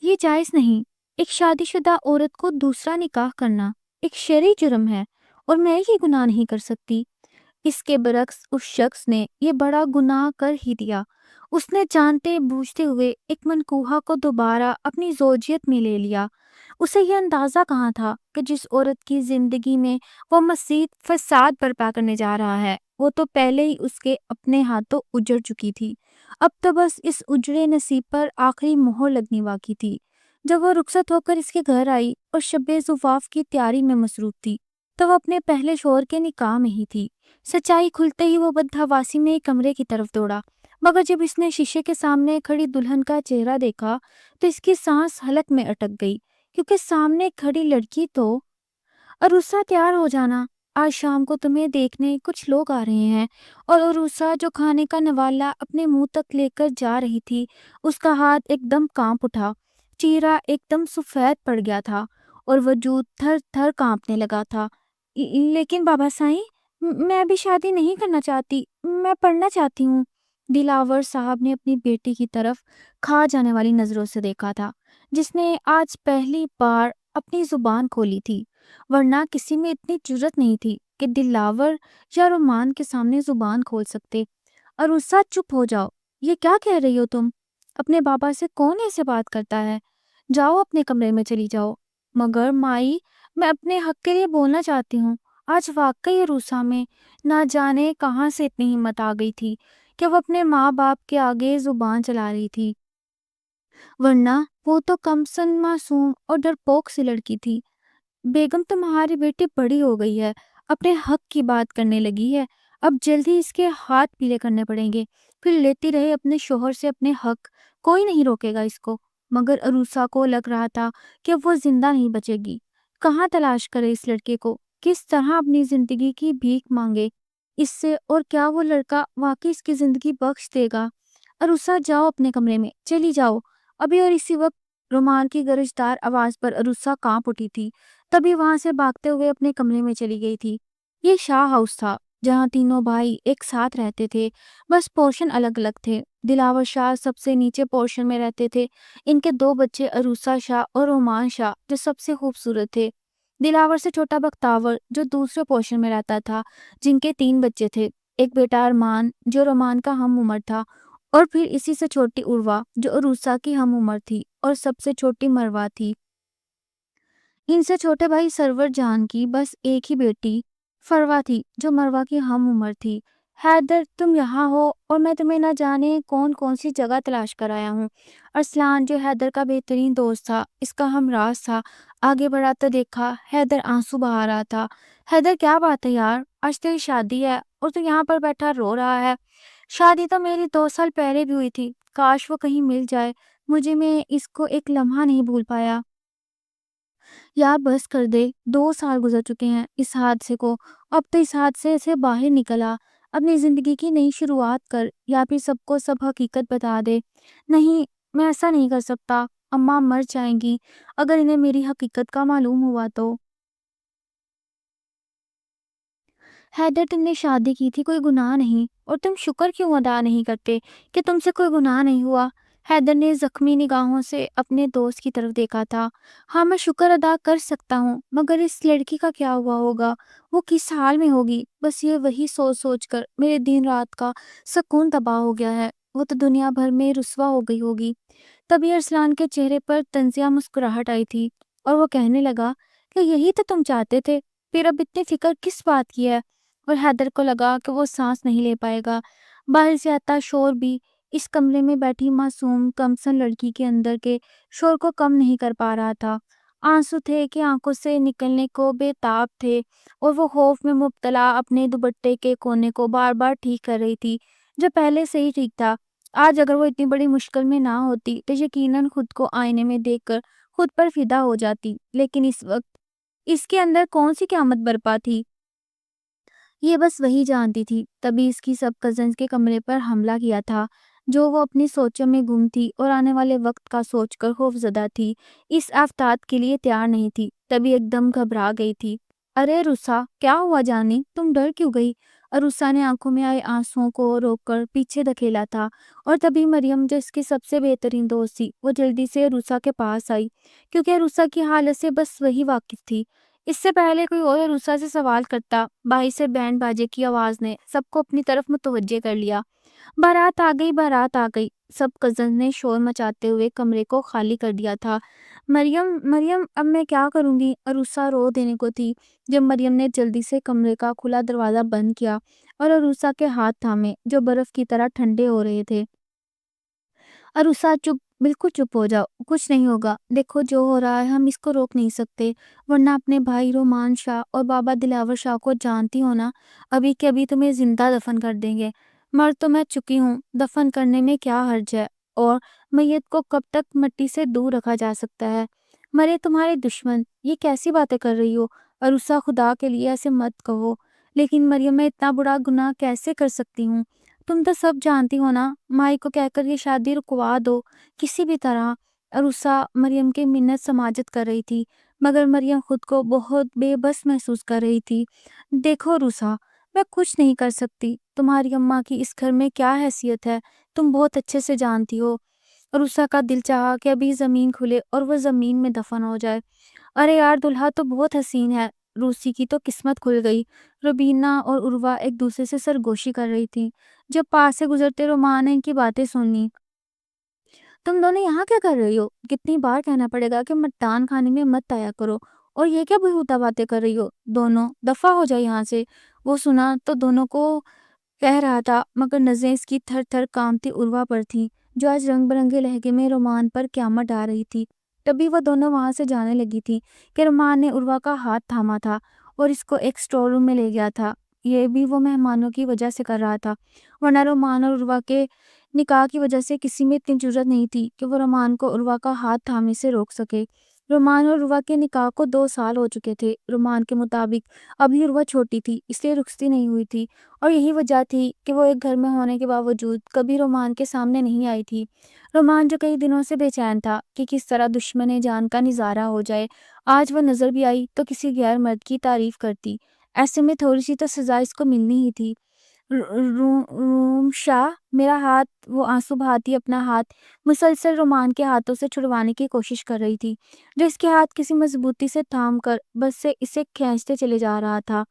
یہ جائز نہیں۔ ایک شادی شدہ عورت کو دوسرا نکاح کرنا ایک شرعی جرم ہے اور میں یہ گناہ نہیں کر سکتی۔ اس کے برعکس اس شخص نے یہ بڑا گناہ کر ہی دیا۔ اس نے جانتے بوجھتے ہوئے ایک منکوحہ کو دوبارہ اپنی زوجیت میں لے لیا۔ اسے یہ اندازہ کہاں تھا کہ جس عورت کی زندگی میں وہ مزید فساد برپا کرنے جا رہا ہے وہ تو پہلے ہی اس کے اپنے ہاتھوں اجڑ چکی تھی۔ اب تو بس اس اجڑے نصیب پر آخری مہر لگنی باقی تھی۔ جب وہ رخصت ہو کر اس کے گھر آئی اور شب زفاف کی تیاری میں مصروف تھی تو وہ اپنے پہلے شوہر کے نکاح میں ہی تھی۔ سچائی کھلتے ہی وہ بدحواسی میں ایک کمرے کی طرف دوڑا، مگر جب اس نے شیشے کے سامنے کھڑی دلہن کا چہرہ دیکھا تو اس کی سانس حلق میں اٹک گئی، کیونکہ سامنے کھڑی لڑکی تو عروسہ تیار ہو جانا، آج شام کو تمہیں دیکھنے کچھ لوگ آ رہے ہیں۔ اور عروسہ جو کھانے کا نوالا اپنے منہ تک لے کر جا رہی تھی، اس کا ہاتھ ایک دم کانپ اٹھا، چہرہ ایک دم سفید پڑ گیا تھا اور وجود تھر تھر کانپنے لگا تھا۔ لیکن بابا سائیں، میں ابھی شادی نہیں کرنا چاہتی، میں پڑھنا چاہتی ہوں۔ دلاور صاحب نے اپنی بیٹی کی طرف کھا جانے والی نظروں سے دیکھا تھا، جس نے آج پہلی بار اپنی زبان کھولی تھی، ورنہ کسی میں اتنی جرت نہیں تھی کہ دلاور یا رومان کے سامنے زبان کھول سکتے۔ عروسہ چپ ہو جاؤ، یہ کیا کہہ رہی ہو تم؟ اپنے بابا سے کون ایسے بات کرتا ہے؟ جاؤ اپنے کمرے میں چلی جاؤ۔ مگر مائی، میں اپنے حق کے لیے بولنا چاہتی ہوں۔ آج واقعی عروسہ میں نہ جانے کہاں سے اتنی ہمت آ گئی تھی کہ وہ اپنے ماں باپ کے آگے زبان چلا رہی تھی، ورنہ وہ تو کم سن معصوم اور ڈرپوک سی لڑکی تھی۔ بیگم تمہاری بیٹی بڑی ہو گئی ہے، اپنے حق کی بات کرنے لگی ہے، اب جلدی اس کے ہاتھ پیلے کرنے پڑیں گے، پھر لیتی رہے اپنے شوہر سے اپنے حق، کوئی نہیں روکے گا اس کو۔ مگر عروسہ کو لگ رہا تھا کہ وہ زندہ نہیں بچے گی۔ کہاں تلاش کرے اس لڑکے کو، کس طرح اپنی زندگی کی بھیک مانگے اس سے، اور کیا وہ لڑکا واقعی اس کی زندگی بخش دے گا؟ عروسہ جاؤ اپنے کمرے میں، چلی جاؤ ابھی۔ اور اسی وقت رومان کی گرجدار آواز پر عروسہ کانپ اٹھی تھی، تبھی وہاں سے بھاگتے ہوئے اپنے کمرے میں چلی گئی تھی۔ یہ شاہ ہاؤس تھا جہاں تینوں بھائی ایک ساتھ رہتے تھے، بس پورشن الگ الگ تھے۔ دلاور شاہ سب سے نیچے پورشن میں رہتے تھے، ان کے دو بچے عروسہ شاہ اور رومان شاہ جو سب سے خوبصورت تھے۔ دلاور سے چھوٹا بختاور جو دوسرے پورشن میں رہتا تھا، جن کے 3 بچے تھے، ایک بیٹا ارمان جو رومان کا ہم عمر تھا، اور پھر اسی سے چھوٹی عروا جو عروسہ کی ہم عمر تھی، اور سب سے چھوٹی مروا تھی۔ ان سے چھوٹے بھائی سرور جان کی بس ایک ہی بیٹی فروا تھی جو مروا کی ہم عمر تھی۔ حیدر، تم یہاں ہو اور میں تمہیں نہ جانے کون کون سی جگہ تلاش کر آیا ہوں۔ ارسلان جو حیدر کا بہترین دوست تھا، اس کا ہمراز تھا، آگے بڑھا تو دیکھا حیدر آنسو بہا رہا تھا۔ حیدر، کیا بات ہے یار، آج تیری شادی ہے اور تو یہاں پر بیٹھا رو رہا ہے؟ شادی تو میری 2 سال پہلے بھی ہوئی تھی، کاش وہ کہیں مل جائے مجھے، میں اس کو ایک لمحہ نہیں بھول پایا۔ یار بس کر دے، 2 سال گزر چکے ہیں اس حادثے کو، اب تو اس حادثے سے باہر نکلا، اپنی زندگی کی نئی شروعات کر، یا پھر سب کو سب حقیقت بتا دے۔ نہیں، میں ایسا نہیں کر سکتا، اماں مر جائیں گی اگر انہیں میری حقیقت کا معلوم ہوا تو۔ حیدر، تم نے شادی کی تھی، کوئی گناہ نہیں، اور تم شکر کیوں ادا نہیں کرتے کہ تم سے کوئی گناہ نہیں ہوا؟ حیدر نے زخمی نگاہوں سے اپنے دوست کی طرف دیکھا تھا۔ ہاں، میں شکر ادا کر سکتا ہوں، مگر اس لڑکی کا کیا ہوا ہوگا، وہ کس حال میں ہوگی؟ بس یہ وہی سوچ سوچ کر میرے دن رات کا سکون تباہ ہو گیا ہے، وہ تو دنیا بھر میں رسوا ہو گئی ہوگی۔ تبھی ارسلان کے چہرے پر طنزیہ مسکراہٹ آئی تھی اور وہ کہنے لگا کہ یہی تو تم چاہتے تھے، پھر اب اتنی فکر کس بات کی ہے؟ اور حیدر کو لگا کہ وہ سانس نہیں لے پائے گا۔ باہر سے آتا شور بھی اس کمرے میں بیٹھی معصوم کمسن لڑکی کے اندر کے شور کو کم نہیں کر پا رہا تھا۔ آنسو تھے کہ آنکھوں سے نکلنے کو بے تاب تھے، اور وہ خوف میں مبتلا اپنے دوپٹے کے کونے کو بار بار ٹھیک کر رہی تھی جو پہلے سے ہی ٹھیک تھا۔ آج اگر وہ اتنی بڑی مشکل میں نہ ہوتی تو یقیناً خود کو آئینے میں دیکھ کر خود پر فدا ہو جاتی، لیکن اس وقت اس کے اندر کون سی قیامت برپا تھی، یہ بس وہی جانتی تھی۔ تبھی اس کی سب کزنز کے کمرے پر حملہ کیا تھا، جو وہ اپنی سوچوں میں گم تھی اور آنے والے وقت کا سوچ کر خوف زدہ تھی، اس آفتاب کے لیے تیار نہیں تھی۔ تبھی ایک دم گھبرا گئی تھی۔ ارے رسا، کیا ہوا جانی، تم ڈر کیوں گئی؟ عروسہ نے آنکھوں میں آئے آنسوؤں کو روک کر پیچھے دھکیلا تھا، اور تبھی مریم جو اس کی سب سے بہترین دوست تھی وہ جلدی سے عروسہ کے پاس آئی، کیونکہ عروسہ کی حالت سے بس وہی واقف تھی۔ اس سے پہلے کوئی اور عروسہ سے سوال کرتا، باہر سے بینڈ باجے کی آواز نے سب کو اپنی طرف متوجہ کر لیا۔ بارات آ گئی، بارات آ گئی، سب کزن نے شور مچاتے ہوئے کمرے کو خالی کر دیا تھا۔ مریم مریم اب میں کیا کروں گی؟ عروسہ رو دینے کو تھی جب مریم نے جلدی سے کمرے کا کھلا دروازہ بند کیا اور عروسہ کے ہاتھ تھامے جو برف کی طرح ٹھنڈے ہو رہے تھے۔ عروسہ چپ، بالکل چپ ہو جاؤ، کچھ نہیں ہوگا، دیکھو جو ہو رہا ہے ہم اس کو روک نہیں سکتے، ورنہ اپنے بھائی رومان شاہ اور بابا دلاور شاہ کو جانتی ہو نا، ابھی کے ابھی تمہیں زندہ دفن کر دیں گے۔ مر تو میں چکی ہوں، دفن کرنے میں کیا حرج ہے؟ اور میت کو کب تک مٹی سے دور رکھا جا سکتا ہے؟ مرے تمہارے دشمن، یہ کیسی باتیں کر رہی ہو؟ عروسہ خدا کے لیے ایسے مت کہو۔ لیکن مریم میں اتنا بڑا گناہ کیسے کر سکتی ہوں؟ تم تو سب جانتی ہو نا، مائی کو کہہ کر یہ شادی رکوا دو کسی بھی طرح۔ عروسہ مریم کی منت سماجت کر رہی تھی، مگر مریم خود کو بہت بے بس محسوس کر رہی تھی۔ دیکھو عروسہ، میں کچھ نہیں کر سکتی، تمہاری اماں کی اس گھر میں کیا حیثیت ہے تم بہت اچھے سے جانتی ہو۔ عروسہ کا دل چاہا کہ ابھی زمین کھلے اور وہ زمین میں دفن ہو جائے۔ ارے یار، دلہا تو بہت حسین ہے۔ روسی کی تو قسمت کھل گئی۔ روبینہ اور عروہ ایک دوسرے سے سرگوشی کر رہی تھی جب پاس سے گزرتے رومان نے ان کی باتیں سنی۔ تم دونوں یہاں کیا کر رہی ہو؟ کتنی بار کہنا پڑے گا کہ مٹان کھانے میں مت آیا کرو، اور یہ کیا بےہودہ باتیں کر رہی ہو؟ دونوں دفع ہو جائے یہاں سے۔ وہ سنا تو دونوں کو کہہ رہا تھا، مگر نظریں اس کی تھر تھر کامتی عروہ پر تھیں جو آج رنگ برنگے لہجے میں رومان پر قیامت ڈال رہی تھی۔ تبھی وہ دونوں وہاں سے جانے لگی تھی کہ رومان نے عروہ کا ہاتھ تھاما تھا اور اس کو ایک سٹور روم میں لے گیا تھا۔ یہ بھی وہ مہمانوں کی وجہ سے کر رہا تھا، ورنہ رومان اور عروہ کے نکاح کی وجہ سے کسی میں اتنی جرت نہیں تھی کہ وہ رومان کو عروہ کا ہاتھ تھامنے سے روک سکے۔ رومان اور عروہ کے نکاح کو 2 سال ہو چکے تھے۔ رومان کے مطابق ابھی عروہ چھوٹی تھی، اس لیے رخصتی نہیں ہوئی تھی، اور یہی وجہ تھی کہ وہ ایک گھر میں ہونے کے باوجود کبھی رومان کے سامنے نہیں آئی تھی۔ رومان جو کئی دنوں سے بے چین تھا کہ کس طرح دشمن جان کا نظارہ ہو جائے، آج وہ نظر بھی آئی تو کسی غیر مرد کی تعریف کرتی۔ ایسے میں تھوڑی سی تو سزا اس کو ملنی ہی تھی۔ روم شاہ، میرا ہاتھ، وہ آنسو بہاتی اپنا ہاتھ مسلسل رومان کے ہاتھوں سے چھڑوانے کی کوشش کر رہی تھی، جو اس کے ہاتھ کسی مضبوطی سے تھام کر بس سے اسے کھینچتے چلے جا رہا تھا۔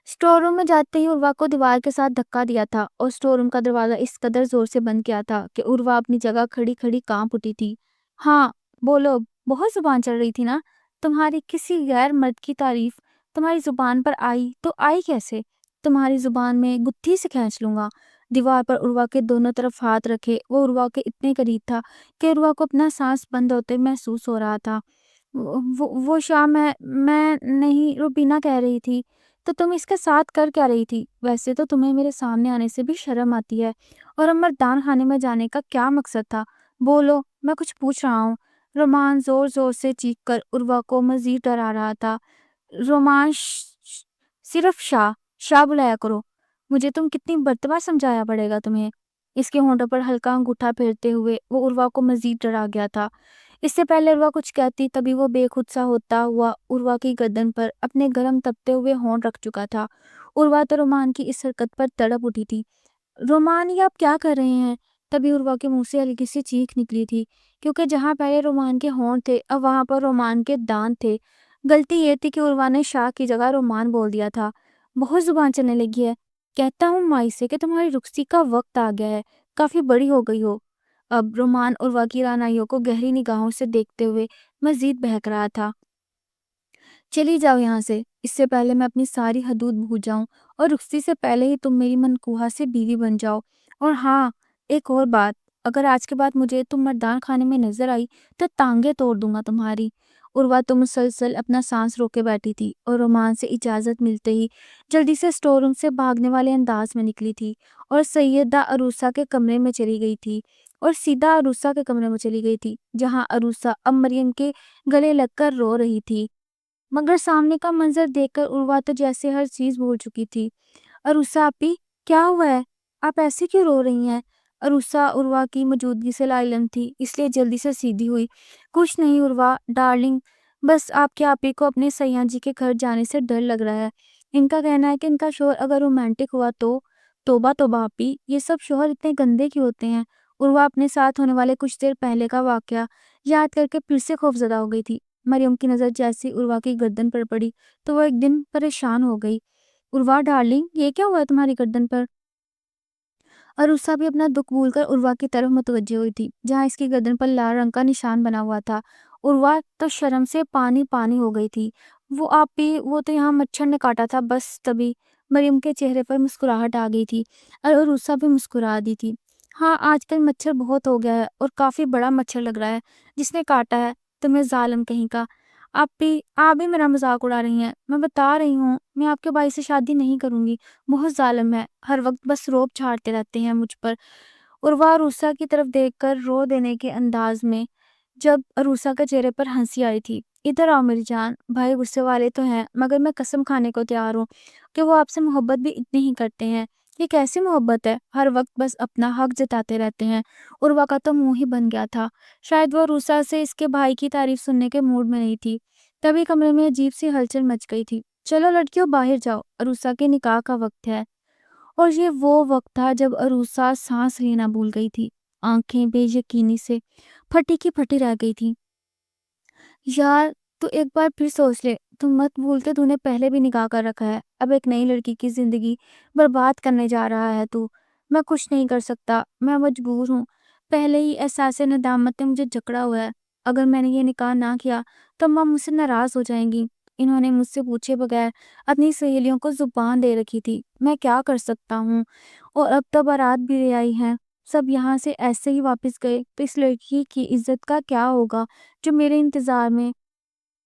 سٹور روم میں جاتے ہی عروہ کو دیوار کے ساتھ دھکا دیا تھا اور سٹور روم کا دروازہ اس قدر زور سے بند کیا تھا کہ عروہ اپنی جگہ کھڑی کھڑی کانپ اٹھی تھی۔ ہاں بولو، بہت زبان چل رہی تھی نا؟ تمہاری کسی غیر مرد کی تعریف تمہاری زبان پر آئی تو آئی کیسے؟ تمہاری زبان میں گتھی سے کھینچ لوں گا۔ دیوار پر عروہ کے دونوں طرف ہاتھ رکھے وہ عروہ کے اتنے قریب تھا کہ عروہ کو اپنا سانس بند ہوتے محسوس ہو رہا تھا۔ وہ شاہ، میں نہیں، روبینہ کہہ رہی تھی۔ تو تم اس کے ساتھ کر کیا رہی تھی؟ ویسے تو تمہیں میرے سامنے آنے سے بھی شرم آتی ہے، اور مردان خانے میں جانے کا کیا مقصد تھا؟ بولو، میں کچھ پوچھ رہا ہوں۔ رومان زور زور سے چیخ کر عروہ کو مزید ڈرا رہا تھا۔ رومان، صرف شاہ بلایا کرو، مجھے تم کتنی مرتبہ سمجھایا پڑے گا تمہیں؟ اس کے ہونٹوں پر ہلکا انگوٹھا پھیرتے ہوئے وہ عروہ کو مزید ڈرا گیا تھا۔ اس سے پہلے عروہ کچھ کہتی تبھی وہ بے خود سا ہوتا ہوا عروہ کی گردن پر اپنے گرم تپتے ہوئے ہونٹ رکھ چکا تھا۔ عروہ تو رومان کی اس حرکت پر تڑپ اٹھی تھی۔ رومان، یہ آپ کیا کر رہے ہیں؟ تبھی عروہ کے منہ سے ہلکی سی چیخ نکلی تھی، کیونکہ جہاں پہلے رومان کے ہونٹ تھے اب وہاں پر رومان کے دانت تھے۔ غلطی یہ تھی کہ عروہ نے شاہ کی جگہ رومان بول دیا تھا۔ بہت زبان چلنے لگی ہے۔ کہتا ہوں مائی سے کہ تمہاری رخصتی کا وقت آ گیا ہے، کافی بڑی ہو گئی ہو۔ اب رومان عروہ کی رعنائیوں کو گہری نگاہوں سے دیکھتے ہوئے مزید بہک رہا تھا۔ چلی جاؤ یہاں سے، اس سے پہلے میں اپنی ساری حدود بھول جاؤں، اور رخصتی سے پہلے ہی تم میری منکوحہ سے بیوی بن جاؤ۔ اور ہاں، ایک اور بات، اگر آج کے بعد مجھے تم مردان خانے میں نظر آئی تو ٹانگیں توڑ دوں گا تمہاری۔ عروہ تو مسلسل اپنا سانس روکے بیٹھی تھی اور رومان سے اجازت ملتے ہی جلدی سے سٹور روم سے بھاگنے والے انداز میں نکلی تھی اور سیدہ عروسہ کے کمرے میں چلی گئی تھی، اور سیدھا عروسہ کے کمرے میں چلی گئی تھی جہاں عروسہ اب مریم کے گلے لگ کر رو رہی تھی۔ مگر سامنے کا منظر دیکھ کر عروہ تو جیسے ہر چیز بھول چکی تھی۔ عروسہ آپی، کیا ہوا ہے؟ آپ ایسے کیوں رو رہی ہیں؟ عروسہ عروہ کی موجودگی سے لاعلم تھی، اس لیے جلدی سے سیدھی ہوئی۔ کچھ نہیں عروہ ڈارلنگ، بس آپ کے آپی کو اپنے سیاں جی کے گھر جانے سے ڈر لگ رہا ہے۔ ان کا کہنا ہے کہ ان کا شوہر اگر رومانٹک ہوا تو توبہ توبہ آپی، یہ سب شوہر اتنے گندے کیوں ہوتے ہیں؟ عروہ اپنے ساتھ ہونے والے کچھ دیر پہلے کا واقعہ یاد کر کے پھر سے خوفزدہ ہو گئی تھی۔ مریم کی نظر جیسی عروہ کی گردن پر پڑی تو وہ ایک دم پریشان ہو گئی۔ عروہ ڈارلنگ، یہ کیا ہوا ہے تمہاری گردن پر؟ عروسہ بھی اپنا دکھ بھول کر عروہ کی طرف متوجہ ہوئی تھی جہاں اس کی گردن پر لال رنگ کا نشان بنا ہوا تھا۔ عروہ تو شرم سے پانی پانی ہو گئی تھی۔ وہ آپی، وہ تو یہاں مچھر نے کاٹا تھا بس۔ تبھی مریم کے چہرے پر مسکراہٹ آ گئی تھی اور عروسہ بھی مسکرا دی تھی۔ ہاں، آج کل مچھر بہت ہو گیا ہے اور کافی بڑا مچھر لگ رہا ہے جس نے کاٹا ہے تمہیں، ظالم کہیں کا۔ آپی، آپ بھی میرا مذاق اڑا رہی ہیں، میں بتا رہی ہوں میں آپ کے بھائی سے شادی نہیں کروں گی، بہت ظالم ہے، ہر وقت بس روب جھاڑتے رہتے ہیں مجھ پر۔ عروہ عروسہ کی طرف دیکھ کر رو دینے کے انداز میں، جب عروسہ کے چہرے پر ہنسی آئی تھی۔ ادھر آؤ میری جان، بھائی غصے والے تو ہیں مگر میں قسم کھانے کو تیار ہوں کہ وہ آپ سے محبت بھی اتنی ہی کرتے ہیں۔ یہ کیسی محبت ہے، ہر وقت بس اپنا حق جتاتے رہتے ہیں۔ عروہ کا تو منہ ہی بن گیا تھا، شاید وہ عروسہ سے اس کے بھائی کی تعریف سننے کے موڈ میں نہیں تھی۔ تبھی کمرے میں عجیب سی ہلچل مچ گئی تھی۔ چلو لڑکیوں باہر جاؤ، عروسہ کے نکاح کا وقت ہے۔ اور یہ وہ وقت تھا جب عروسہ سانس لینا بھول گئی تھی، آنکھیں بے یقینی سے پھٹی کی پھٹی رہ گئی تھی۔ یار تو ایک بار پھر سوچ لے، تم مت بھول کہ تو نے پہلے بھی نکاح کر رکھا ہے، اب ایک نئی لڑکی کی زندگی برباد کرنے جا رہا ہے تو۔ میں کچھ نہیں کر سکتا، میں مجبور ہوں، پہلے ہی احساس ندامت نے مجھے جکڑا ہوا ہے۔ اگر میں نے یہ نکاح نہ کیا تو اماں مجھ سے ناراض ہو جائیں گی۔ انہوں نے مجھ سے پوچھے بغیر اپنی سہیلیوں کو زبان دے رکھی تھی، میں کیا کر سکتا ہوں؟ اور اب تو بارات بھی لے آئی ہیں، سب یہاں سے ایسے ہی واپس گئے تو اس لڑکی کی عزت کا کیا ہوگا جو میرے انتظار میں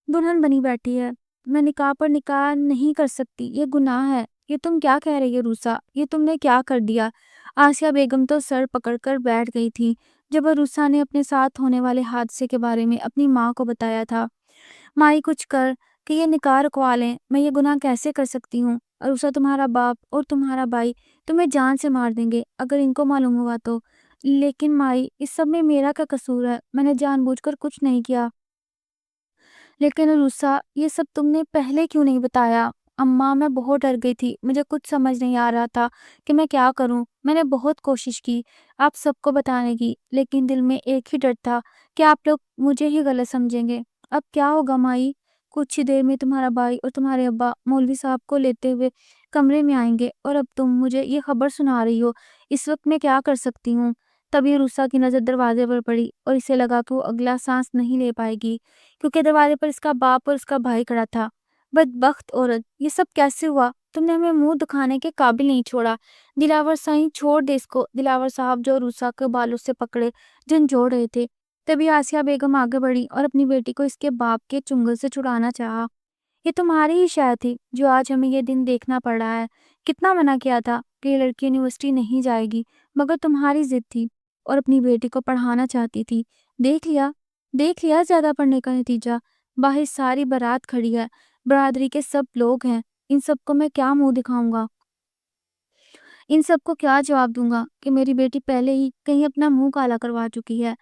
دلہن بنی بیٹھی ہے؟ میں نکاح پر نکاح نہیں کر سکتی، یہ گناہ ہے۔ یہ تم کیا کہہ رہی ہے عروسہ؟ یہ تم نے کیا کر دیا؟ آسیہ بیگم تو سر پکڑ کر بیٹھ گئی تھی جب عروسہ نے اپنے ساتھ ہونے والے حادثے کے بارے میں اپنی ماں کو بتایا تھا۔ مائی کچھ کر کہ یہ نکاح رکوا لیں، میں یہ گناہ کیسے کر سکتی ہوں؟ عروسہ تمہارا باپ اور تمہارا بھائی تمہیں جان سے مار دیں گے اگر ان کو معلوم ہوا تو۔ لیکن مائی، اس سب میں میرا کیا قصور ہے؟ میں نے جان بوجھ کر کچھ نہیں کیا۔ لیکن عروسہ، یہ سب تم نے پہلے کیوں نہیں بتایا؟ اماں، میں بہت ڈر گئی تھی، مجھے کچھ سمجھ نہیں آ رہا تھا کہ میں کیا کروں۔ میں نے بہت کوشش کی آپ سب کو بتانے کی، لیکن دل میں ایک ہی ڈر تھا کہ آپ لوگ مجھے ہی غلط سمجھیں گے۔ اب کیا ہوگا مائی؟ کچھ ہی دیر میں تمہارا بھائی اور تمہارے ابا مولوی صاحب کو لیتے ہوئے کمرے میں آئیں گے اور اب تم مجھے یہ خبر سنا رہی ہو، اس وقت میں کیا کر سکتی ہوں؟ تبھی عروسہ کی نظر دروازے پر پڑی اور اسے لگا کہ وہ اگلا سانس نہیں لے پائے گی کیونکہ دروازے پر اس کا باپ اور اس کا بھائی کھڑا تھا۔ بدبخت عورت، یہ سب کیسے ہوا؟ تم نے ہمیں منہ دکھانے کے قابل نہیں چھوڑا۔ دلاور سائیں، چھوڑ دے اس کو۔ دلاور صاحب جو عروسہ کے بالوں سے پکڑے جھنجھوڑ رہے تھے۔ تبھی آسیہ بیگم آگے بڑھی اور اپنی بیٹی کو اس کے باپ کے چنگل سے چھڑانا چاہا۔ یہ تمہاری ہی شے تھی جو آج ہمیں یہ دن دیکھنا پڑ رہا ہے۔ کتنا منع کیا تھا کہ یہ لڑکی یونیورسٹی نہیں جائے گی، مگر تمہاری ضد تھی اور اپنی بیٹی کو پڑھانا چاہتی تھی۔ دیکھ لیا زیادہ پڑھنے کا نتیجہ۔ باہر ساری بارات کھڑی ہے، برادری کے سب لوگ ہیں، ان سب کو میں کیا منہ دکھاؤں گا؟ ان سب کو کیا جواب دوں گا کہ میری بیٹی پہلے ہی کہیں اپنا منہ کالا کروا چکی ہے؟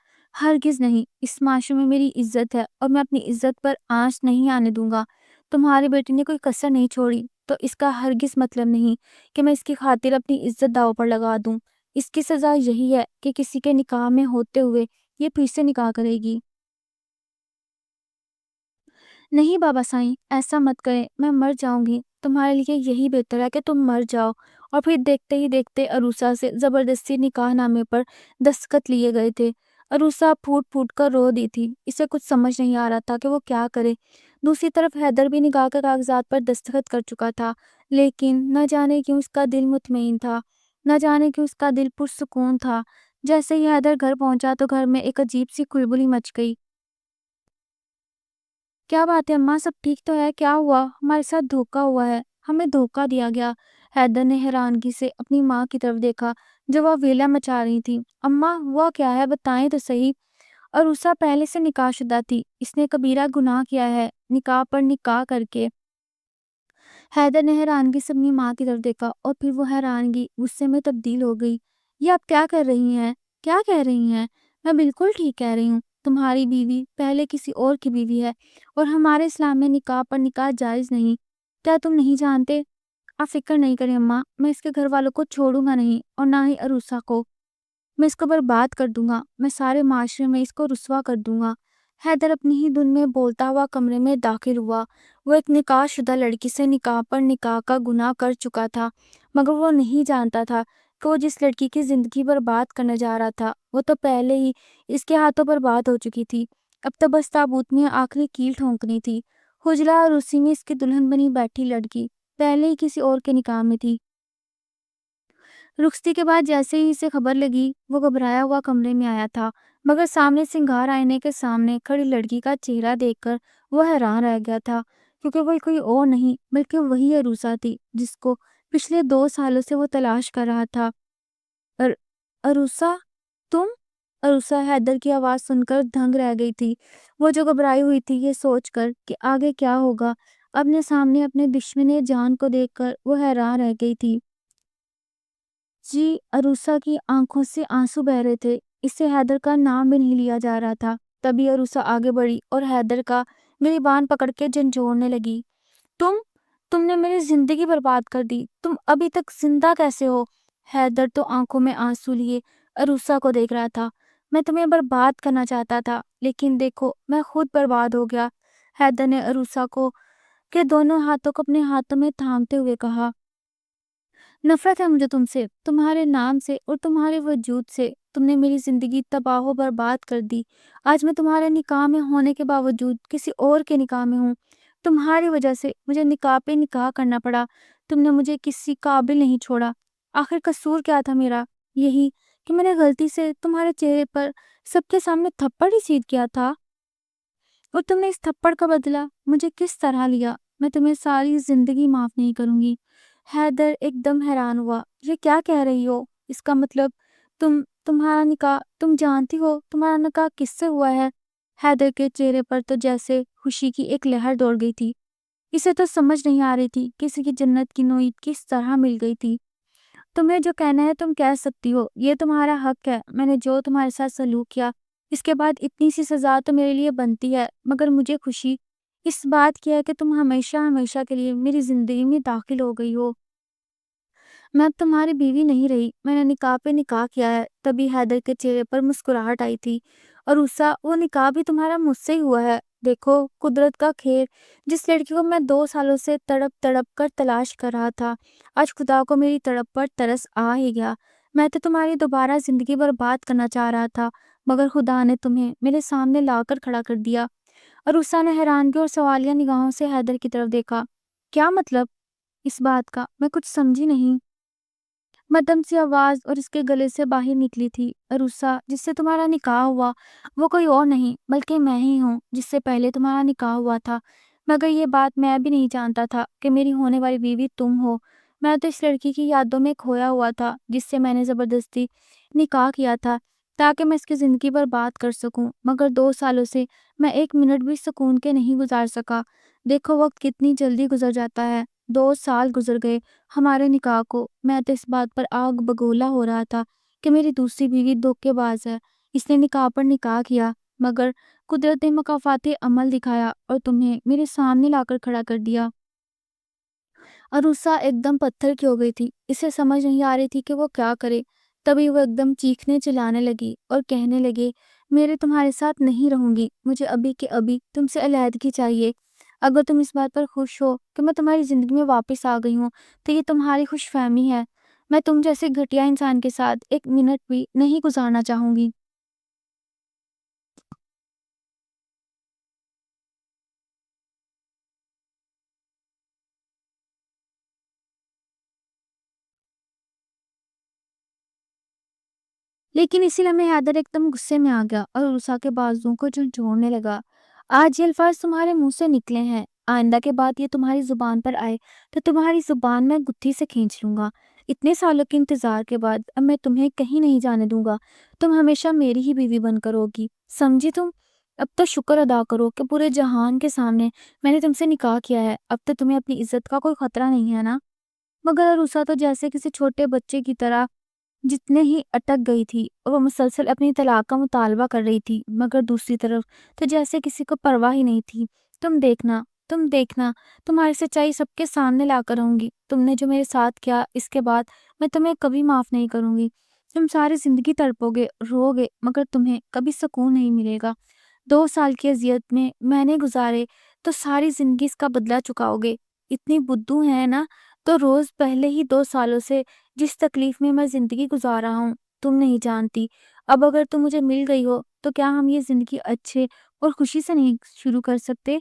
ہرگز نہیں، اس معاشرے میں میری عزت ہے اور میں اپنی عزت پر آنچ نہیں آنے دوں گا۔ تمہاری بیٹی نے کوئی کسر نہیں چھوڑی تو اس کا ہرگز مطلب نہیں کہ میں اس کی خاطر اپنی عزت داؤ پر لگا دوں۔ اس کی سزا یہی ہے کہ کسی کے نکاح میں ہوتے ہوئے یہ پھر سے نکاح کرے گی۔ نہیں بابا سائیں، ایسا مت کریں، میں مر جاؤں گی۔ تمہارے لیے یہی بہتر ہے کہ تم مر جاؤ۔ اور پھر دیکھتے ہی دیکھتے عروسہ سے زبردستی نکاح نامے پر دستخط لیے گئے تھے۔ عروسہ پھوٹ پھوٹ کر رو دی تھی، اسے کچھ سمجھ نہیں آ رہا تھا کہ وہ کیا کرے۔ دوسری طرف حیدر بھی نکاح کے کاغذات پر دستخط کر چکا تھا، لیکن نہ جانے کیوں اس کا دل مطمئن تھا، نہ جانے کیوں اس کا دل پرسکون تھا۔ جیسے ہی حیدر گھر پہنچا تو گھر میں ایک عجیب سی کھلبلی مچ گئی۔ کیا بات ہے اماں، سب ٹھیک تو ہے؟ کیا ہوا؟ ہمارے ساتھ دھوکا ہوا ہے، ہمیں دھوکا دیا گیا۔ حیدر نے حیرانگی سے اپنی ماں کی طرف دیکھا جو وہ ویلا مچا رہی تھی۔ اماں ہوا کیا ہے، بتائیں تو صحیح۔ عروسہ پہلے سے نکاح شدہ تھی، اس نے کبیرہ گناہ کیا ہے نکاح پر نکاح کر کے۔ حیدر نے حیرانگی سے اپنی ماں کی طرف دیکھا اور پھر وہ حیرانگی غصے میں تبدیل ہو گئی۔ یہ آپ کیا کر رہی ہیں؟ کیا کہہ رہی ہیں؟ میں بالکل ٹھیک کہہ رہی ہوں، تمہاری بیوی پہلے کسی اور کی بیوی ہے اور ہمارے اسلام میں نکاح پر نکاح جائز نہیں۔ کیا تم نہیں جانتے آپ فکر نہیں کریں اماں، میں اس کے گھر والوں کو چھوڑوں گا نہیں، اور نہ ہی عروسہ کو۔ میں اس کو برباد کر دوں گا، میں سارے معاشرے میں اس کو رسوا کر دوں گا۔ حیدر اپنی ہی دھن میں بولتا ہوا کمرے میں داخل ہوا۔ وہ ایک نکاح شدہ لڑکی سے نکاح پر نکاح کا گناہ کر چکا تھا، مگر وہ نہیں جانتا تھا کہ وہ جس لڑکی کی زندگی برباد کرنے جا رہا تھا وہ تو پہلے ہی اس کے ہاتھوں برباد ہو چکی تھی۔ اب تو بس تابوت میں آخری کیل ٹھونکنی تھی۔ حجرہ اور اسی میں اس کی دلہن بنی بیٹھی لڑکی پہلے ہی کسی اور کے نکاح میں تھی۔ رخصتی کے بعد جیسے ہی اسے خبر لگی، وہ گھبرایا ہوا کمرے میں آیا تھا، مگر سامنے سنگھار آئینے کے سامنے کھڑی لڑکی کا چہرہ دیکھ کر وہ حیران رہ گیا تھا، کیونکہ وہ کوئی اور نہیں بلکہ وہی عروسہ تھی جس کو پچھلے 2 سالوں سے وہ تلاش کر رہا تھا۔ عروسہ، تم؟ عروسہ حیدر کی آواز سن کر دھنگ رہ گئی تھی۔ وہ جو گھبرائی ہوئی تھی یہ سوچ کر کہ آگے کیا ہوگا، اپنے سامنے اپنے دشمن جان کو دیکھ کر وہ حیران رہ گئی تھی۔ جی، عروسہ کی آنکھوں سے آنسو بہہ رہے تھے، اس سے حیدر کا نام بھی نہیں لیا جا رہا تھا۔ تبھی عروسہ آگے بڑھی اور حیدر کا گریبان پکڑ کے جھنجھوڑنے لگی۔ تم نے میری زندگی برباد کر دی، تم ابھی تک زندہ کیسے ہو؟ حیدر تو آنکھوں میں آنسو لیے عروسہ کو دیکھ رہا تھا۔ میں تمہیں برباد کرنا چاہتا تھا، لیکن دیکھو میں خود برباد ہو گیا، حیدر نے عروسہ کو کے دونوں ہاتھوں کو اپنے ہاتھوں میں تھامتے ہوئے کہا۔ نفرت ہے مجھے تم سے، تمہارے نام سے اور تمہارے وجود سے۔ تم نے میری زندگی تباہ و برباد کر دی۔ آج میں تمہارے نکاح میں ہونے کے باوجود کسی اور کے نکاح میں ہوں۔ تمہاری وجہ سے مجھے نکاح پہ نکاح کرنا پڑا۔ تم نے مجھے کسی قابل نہیں چھوڑا۔ آخر قصور کیا تھا میرا؟ یہی کہ میں نے غلطی سے تمہارے چہرے پر سب کے سامنے تھپڑ ہی سیدھ کیا تھا، اور تم نے اس تھپڑ کا بدلہ مجھے کس طرح لیا؟ میں تمہیں ساری زندگی معاف نہیں کروں گی۔ حیدر ایک دم حیران ہوا۔ یہ کیا کہہ رہی ہو؟ اس کا مطلب تمہارا نکاح، تم جانتی ہو تمہارا نکاح کس سے ہوا ہے؟ حیدر کے چہرے پر تو جیسے خوشی کی ایک لہر دوڑ گئی تھی۔ اسے تو سمجھ نہیں آ رہی تھی کہ اسے کی جنت کی نوید کس طرح مل گئی تھی۔ تمہیں جو کہنا ہے تم کہہ سکتی ہو، یہ تمہارا حق ہے۔ میں نے جو تمہارے ساتھ سلوک کیا، اس کے بعد اتنی سی سزا تو میرے لیے بنتی ہے، مگر مجھے خوشی اس بات کی ہے کہ تم ہمیشہ ہمیشہ کے لیے میری زندگی میں داخل ہو گئی ہو۔ میں اب تمہاری بیوی نہیں رہی، میں نے نکاح پہ نکاح کیا ہے۔ تبھی حیدر کے چہرے پر مسکراہٹ آئی تھی۔ اور وہ نکاح بھی تمہارا مجھ سے ہی ہوا ہے۔ دیکھو قدرت کا کھیل، جس لڑکی کو میں 2 سالوں سے تڑپ تڑپ کر تلاش کر رہا تھا، آج خدا کو میری تڑپ پر ترس آ ہی گیا۔ میں تو تمہاری دوبارہ زندگی برباد کرنا چاہ رہا تھا، مگر خدا نے تمہیں میرے سامنے لا کر کھڑا کر دیا۔ عروسہ نے حیرانگی اور سوالیہ نگاہوں سے حیدر کی طرف دیکھا۔ کیا مطلب اس بات کا؟ میں کچھ سمجھی نہیں۔ مدھم سی آواز اور اس کے گلے سے باہر نکلی تھی۔ عروسہ، جس سے تمہارا نکاح ہوا وہ کوئی اور نہیں بلکہ میں ہی ہوں، جس سے پہلے تمہارا نکاح ہوا تھا، مگر یہ بات میں بھی نہیں جانتا تھا کہ میری ہونے والی بیوی تم ہو۔ میں تو اس لڑکی کی یادوں میں کھویا ہوا تھا جس سے میں نے زبردستی نکاح کیا تھا تاکہ میں اس کی زندگی برباد کر سکوں، مگر 2 سالوں سے میں 1 منٹ بھی سکون کے نہیں گزار سکا۔ دیکھو وقت کتنی جلدی گزر جاتا ہے۔ 2 سال گزر گئے ہمارے نکاح کو۔ میں تو اس بات پر آگ بگولا ہو رہا تھا کہ میری دوسری بیوی دھوکے باز ہے، اس نے نکاح پر نکاح کیا، مگر قدرت نے مکافاتی عمل دکھایا اور تمہیں میرے سامنے لا کر کھڑا کر دیا۔ عروسہ ایک دم پتھر کی ہو گئی تھی، اسے سمجھ نہیں آ رہی تھی کہ وہ کیا کرے۔ تبھی وہ ایک دم چیخنے چلانے لگی اور کہنے لگے، میرے تمہارے ساتھ نہیں رہوں گی، مجھے ابھی کے ابھی تم سے علیحدگی چاہیے۔ اگر تم اس بات پر خوش ہو کہ میں تمہاری زندگی میں واپس آ گئی ہوں تو یہ تمہاری خوش فہمی ہے۔ میں تم جیسے گھٹیا انسان کے ساتھ 1 منٹ بھی نہیں گزارنا چاہوں گی۔ لیکن اسی لمحے حیدر ایک دم غصے میں آ گیا اور عروسہ کے بازوؤں کو جھنجھوڑنے لگا۔ آج یہ الفاظ تمہارے منہ سے نکلے ہیں، آئندہ کے بعد یہ تمہاری زبان پر آئے تو تمہاری زبان میں گتھی سے کھینچ لوں گا۔ اتنے سالوں کے انتظار کے بعد اب میں تمہیں کہیں نہیں جانے دوں گا، تم ہمیشہ میری ہی بیوی بن کر ہوگی، سمجھی تم؟ اب تو شکر ادا کرو کہ پورے جہان کے سامنے میں نے تم سے نکاح کیا ہے، اب تو تمہیں اپنی عزت کا کوئی خطرہ نہیں ہے نا؟ مگر عروسہ تو جیسے کسی چھوٹے بچے کی طرح جتنے ہی اٹک گئی تھی، اور وہ مسلسل اپنی طلاق کا مطالبہ کر رہی تھی، مگر دوسری طرف تو جیسے کسی کو پرواہ ہی نہیں تھی۔ تم دیکھنا، تم دیکھنا، تمہاری سچائی سب کے سامنے لا کر رہوں گی۔ تم نے جو میرے ساتھ کیا، اس کے بعد میں تمہیں کبھی معاف نہیں کروں گی۔ تم ساری زندگی تڑپو گے، رو گے، مگر تمہیں کبھی سکون نہیں ملے گا۔ 2 سال کی اذیت میں نے گزارے تو ساری زندگی اس کا بدلہ چکاؤ گے۔ اتنی بدو ہے نا، تو روز پہلے ہی 2 سالوں سے جس تکلیف میں زندگی گزار رہا ہوں تم نہیں جانتی۔ اب اگر تم مجھے مل گئی ہو تو کیا ہم یہ زندگی اچھے اور خوشی سے نہیں شروع کر سکتے؟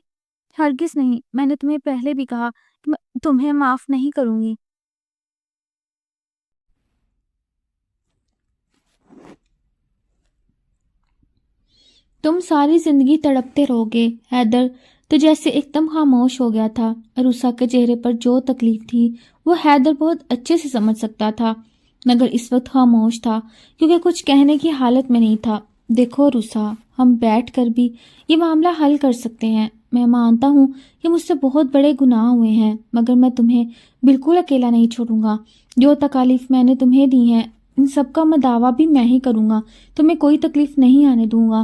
ہرگز نہیں۔ میں نے تمہیں پہلے بھی کہا کہ میں تمہیں معاف نہیں کروں گی۔ تم ساری زندگی تڑپتے رہو گے۔ حیدر تو جیسے ایک دم خاموش ہو گیا تھا۔ عروسہ کے چہرے پر جو تکلیف تھی وہ حیدر بہت اچھے سے سمجھ سکتا تھا، مگر اس وقت خاموش تھا کیونکہ کچھ کہنے کی حالت میں نہیں تھا۔ دیکھو عروسہ، ہم بیٹھ کر بھی یہ معاملہ حل کر سکتے ہیں۔ میں مانتا ہوں کہ مجھ سے بہت بڑے گناہ ہوئے ہیں، مگر میں تمہیں بالکل اکیلا نہیں چھوڑوں گا۔ جو تکالیف میں نے تمہیں دی ہیں ان سب کا میں دعویٰ بھی میں ہی کروں گا۔ تمہیں کوئی تکلیف نہیں آنے دوں گا۔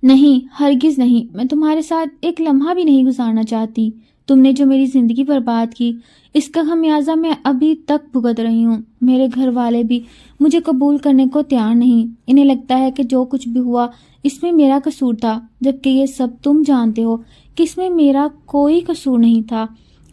نہیں، ہرگز نہیں۔ میں تمہارے ساتھ ایک لمحہ بھی نہیں گزارنا چاہتی۔ تم نے جو میری زندگی برباد کی، اس کا خمیازہ میں ابھی تک بھگت رہی ہوں۔ میرے گھر والے بھی مجھے قبول کرنے کو تیار نہیں۔ انہیں لگتا ہے کہ جو کچھ بھی ہوا اس میں میرا قصور تھا، جبکہ یہ سب تم جانتے ہو کہ اس میں میرا کوئی قصور نہیں تھا۔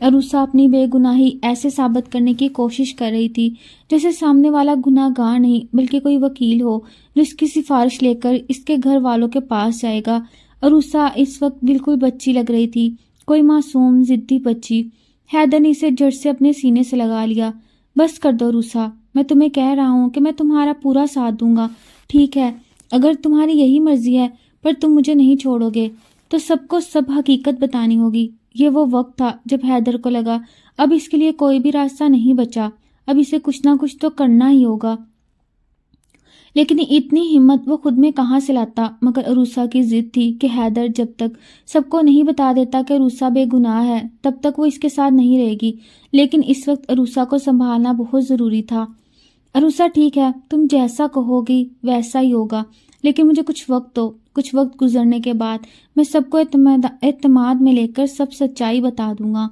عروسہ اپنی بے گناہی ایسے ثابت کرنے کی کوشش کر رہی تھی جیسے سامنے والا گناہ گار نہیں بلکہ کوئی وکیل ہو جو اس کی سفارش لے کر اس کے گھر والوں کے پاس جائے گا۔ عروسہ اس وقت بالکل بچی لگ رہی تھی، کوئی معصوم ضدی بچی۔ حیدر نے اسے جڑ سے اپنے سینے سے لگا لیا۔ بس کر دو عروسہ، میں تمہیں کہہ رہا ہوں کہ میں تمہارا پورا ساتھ دوں گا، ٹھیک ہے؟ اگر تمہاری یہی مرضی ہے پر تم مجھے نہیں چھوڑو گے تو سب کو سب حقیقت بتانی ہوگی۔ یہ وہ وقت تھا جب حیدر کو لگا اب اس کے لیے کوئی بھی راستہ نہیں بچا، اب اسے کچھ نہ کچھ تو کرنا ہی ہوگا۔ لیکن اتنی ہمت وہ خود میں کہاں سے لاتا؟ مگر عروسہ کی ضد تھی کہ حیدر جب تک سب کو نہیں بتا دیتا کہ عروسہ بے گناہ ہے تب تک وہ اس کے ساتھ نہیں رہے گی۔ لیکن اس وقت عروسہ کو سنبھالنا بہت ضروری تھا۔ عروسہ ٹھیک ہے، تم جیسا کہو گی ویسا ہی ہوگا، لیکن مجھے کچھ وقت دو۔ کچھ وقت گزرنے کے بعد میں سب کو اعتماد میں لے کر سب سچائی بتا دوں گا۔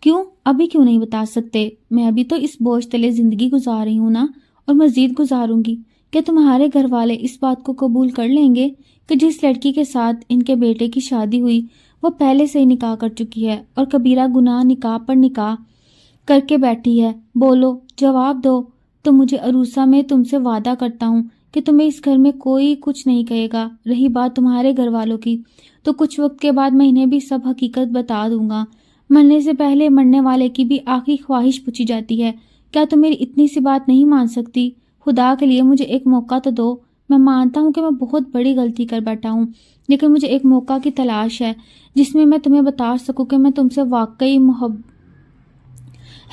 کیوں؟ ابھی کیوں نہیں بتا سکتے؟ میں ابھی تو اس بوجھ تلے زندگی گزار رہی ہوں نا، اور مزید گزاروں گی۔ کہ تمہارے گھر والے اس بات کو قبول کر لیں گے کہ جس لڑکی کے ساتھ ان کے بیٹے کی شادی ہوئی وہ پہلے سے ہی نکاح کر چکی ہے اور کبیرہ گناہ نکاح پر نکاح کر کے بیٹھی ہے؟ بولو، جواب دو۔ تو مجھے عروسہ میں تم سے وعدہ کرتا ہوں کہ تمہیں اس گھر میں کوئی کچھ نہیں کہے گا۔ رہی بات تمہارے گھر والوں کی، تو کچھ وقت کے بعد میں انہیں بھی سب حقیقت بتا دوں گا۔ مرنے سے پہلے مرنے والے کی بھی آخری خواہش پوچھی جاتی ہے۔ کیا تم میری اتنی سی بات نہیں مان سکتی؟ خدا کے لیے مجھے ایک موقع تو دو۔ میں مانتا ہوں کہ میں بہت بڑی غلطی کر بیٹھا ہوں، لیکن مجھے ایک موقع کی تلاش ہے جس میں میں تمہیں بتا سکوں کہ میں تم سے واقعی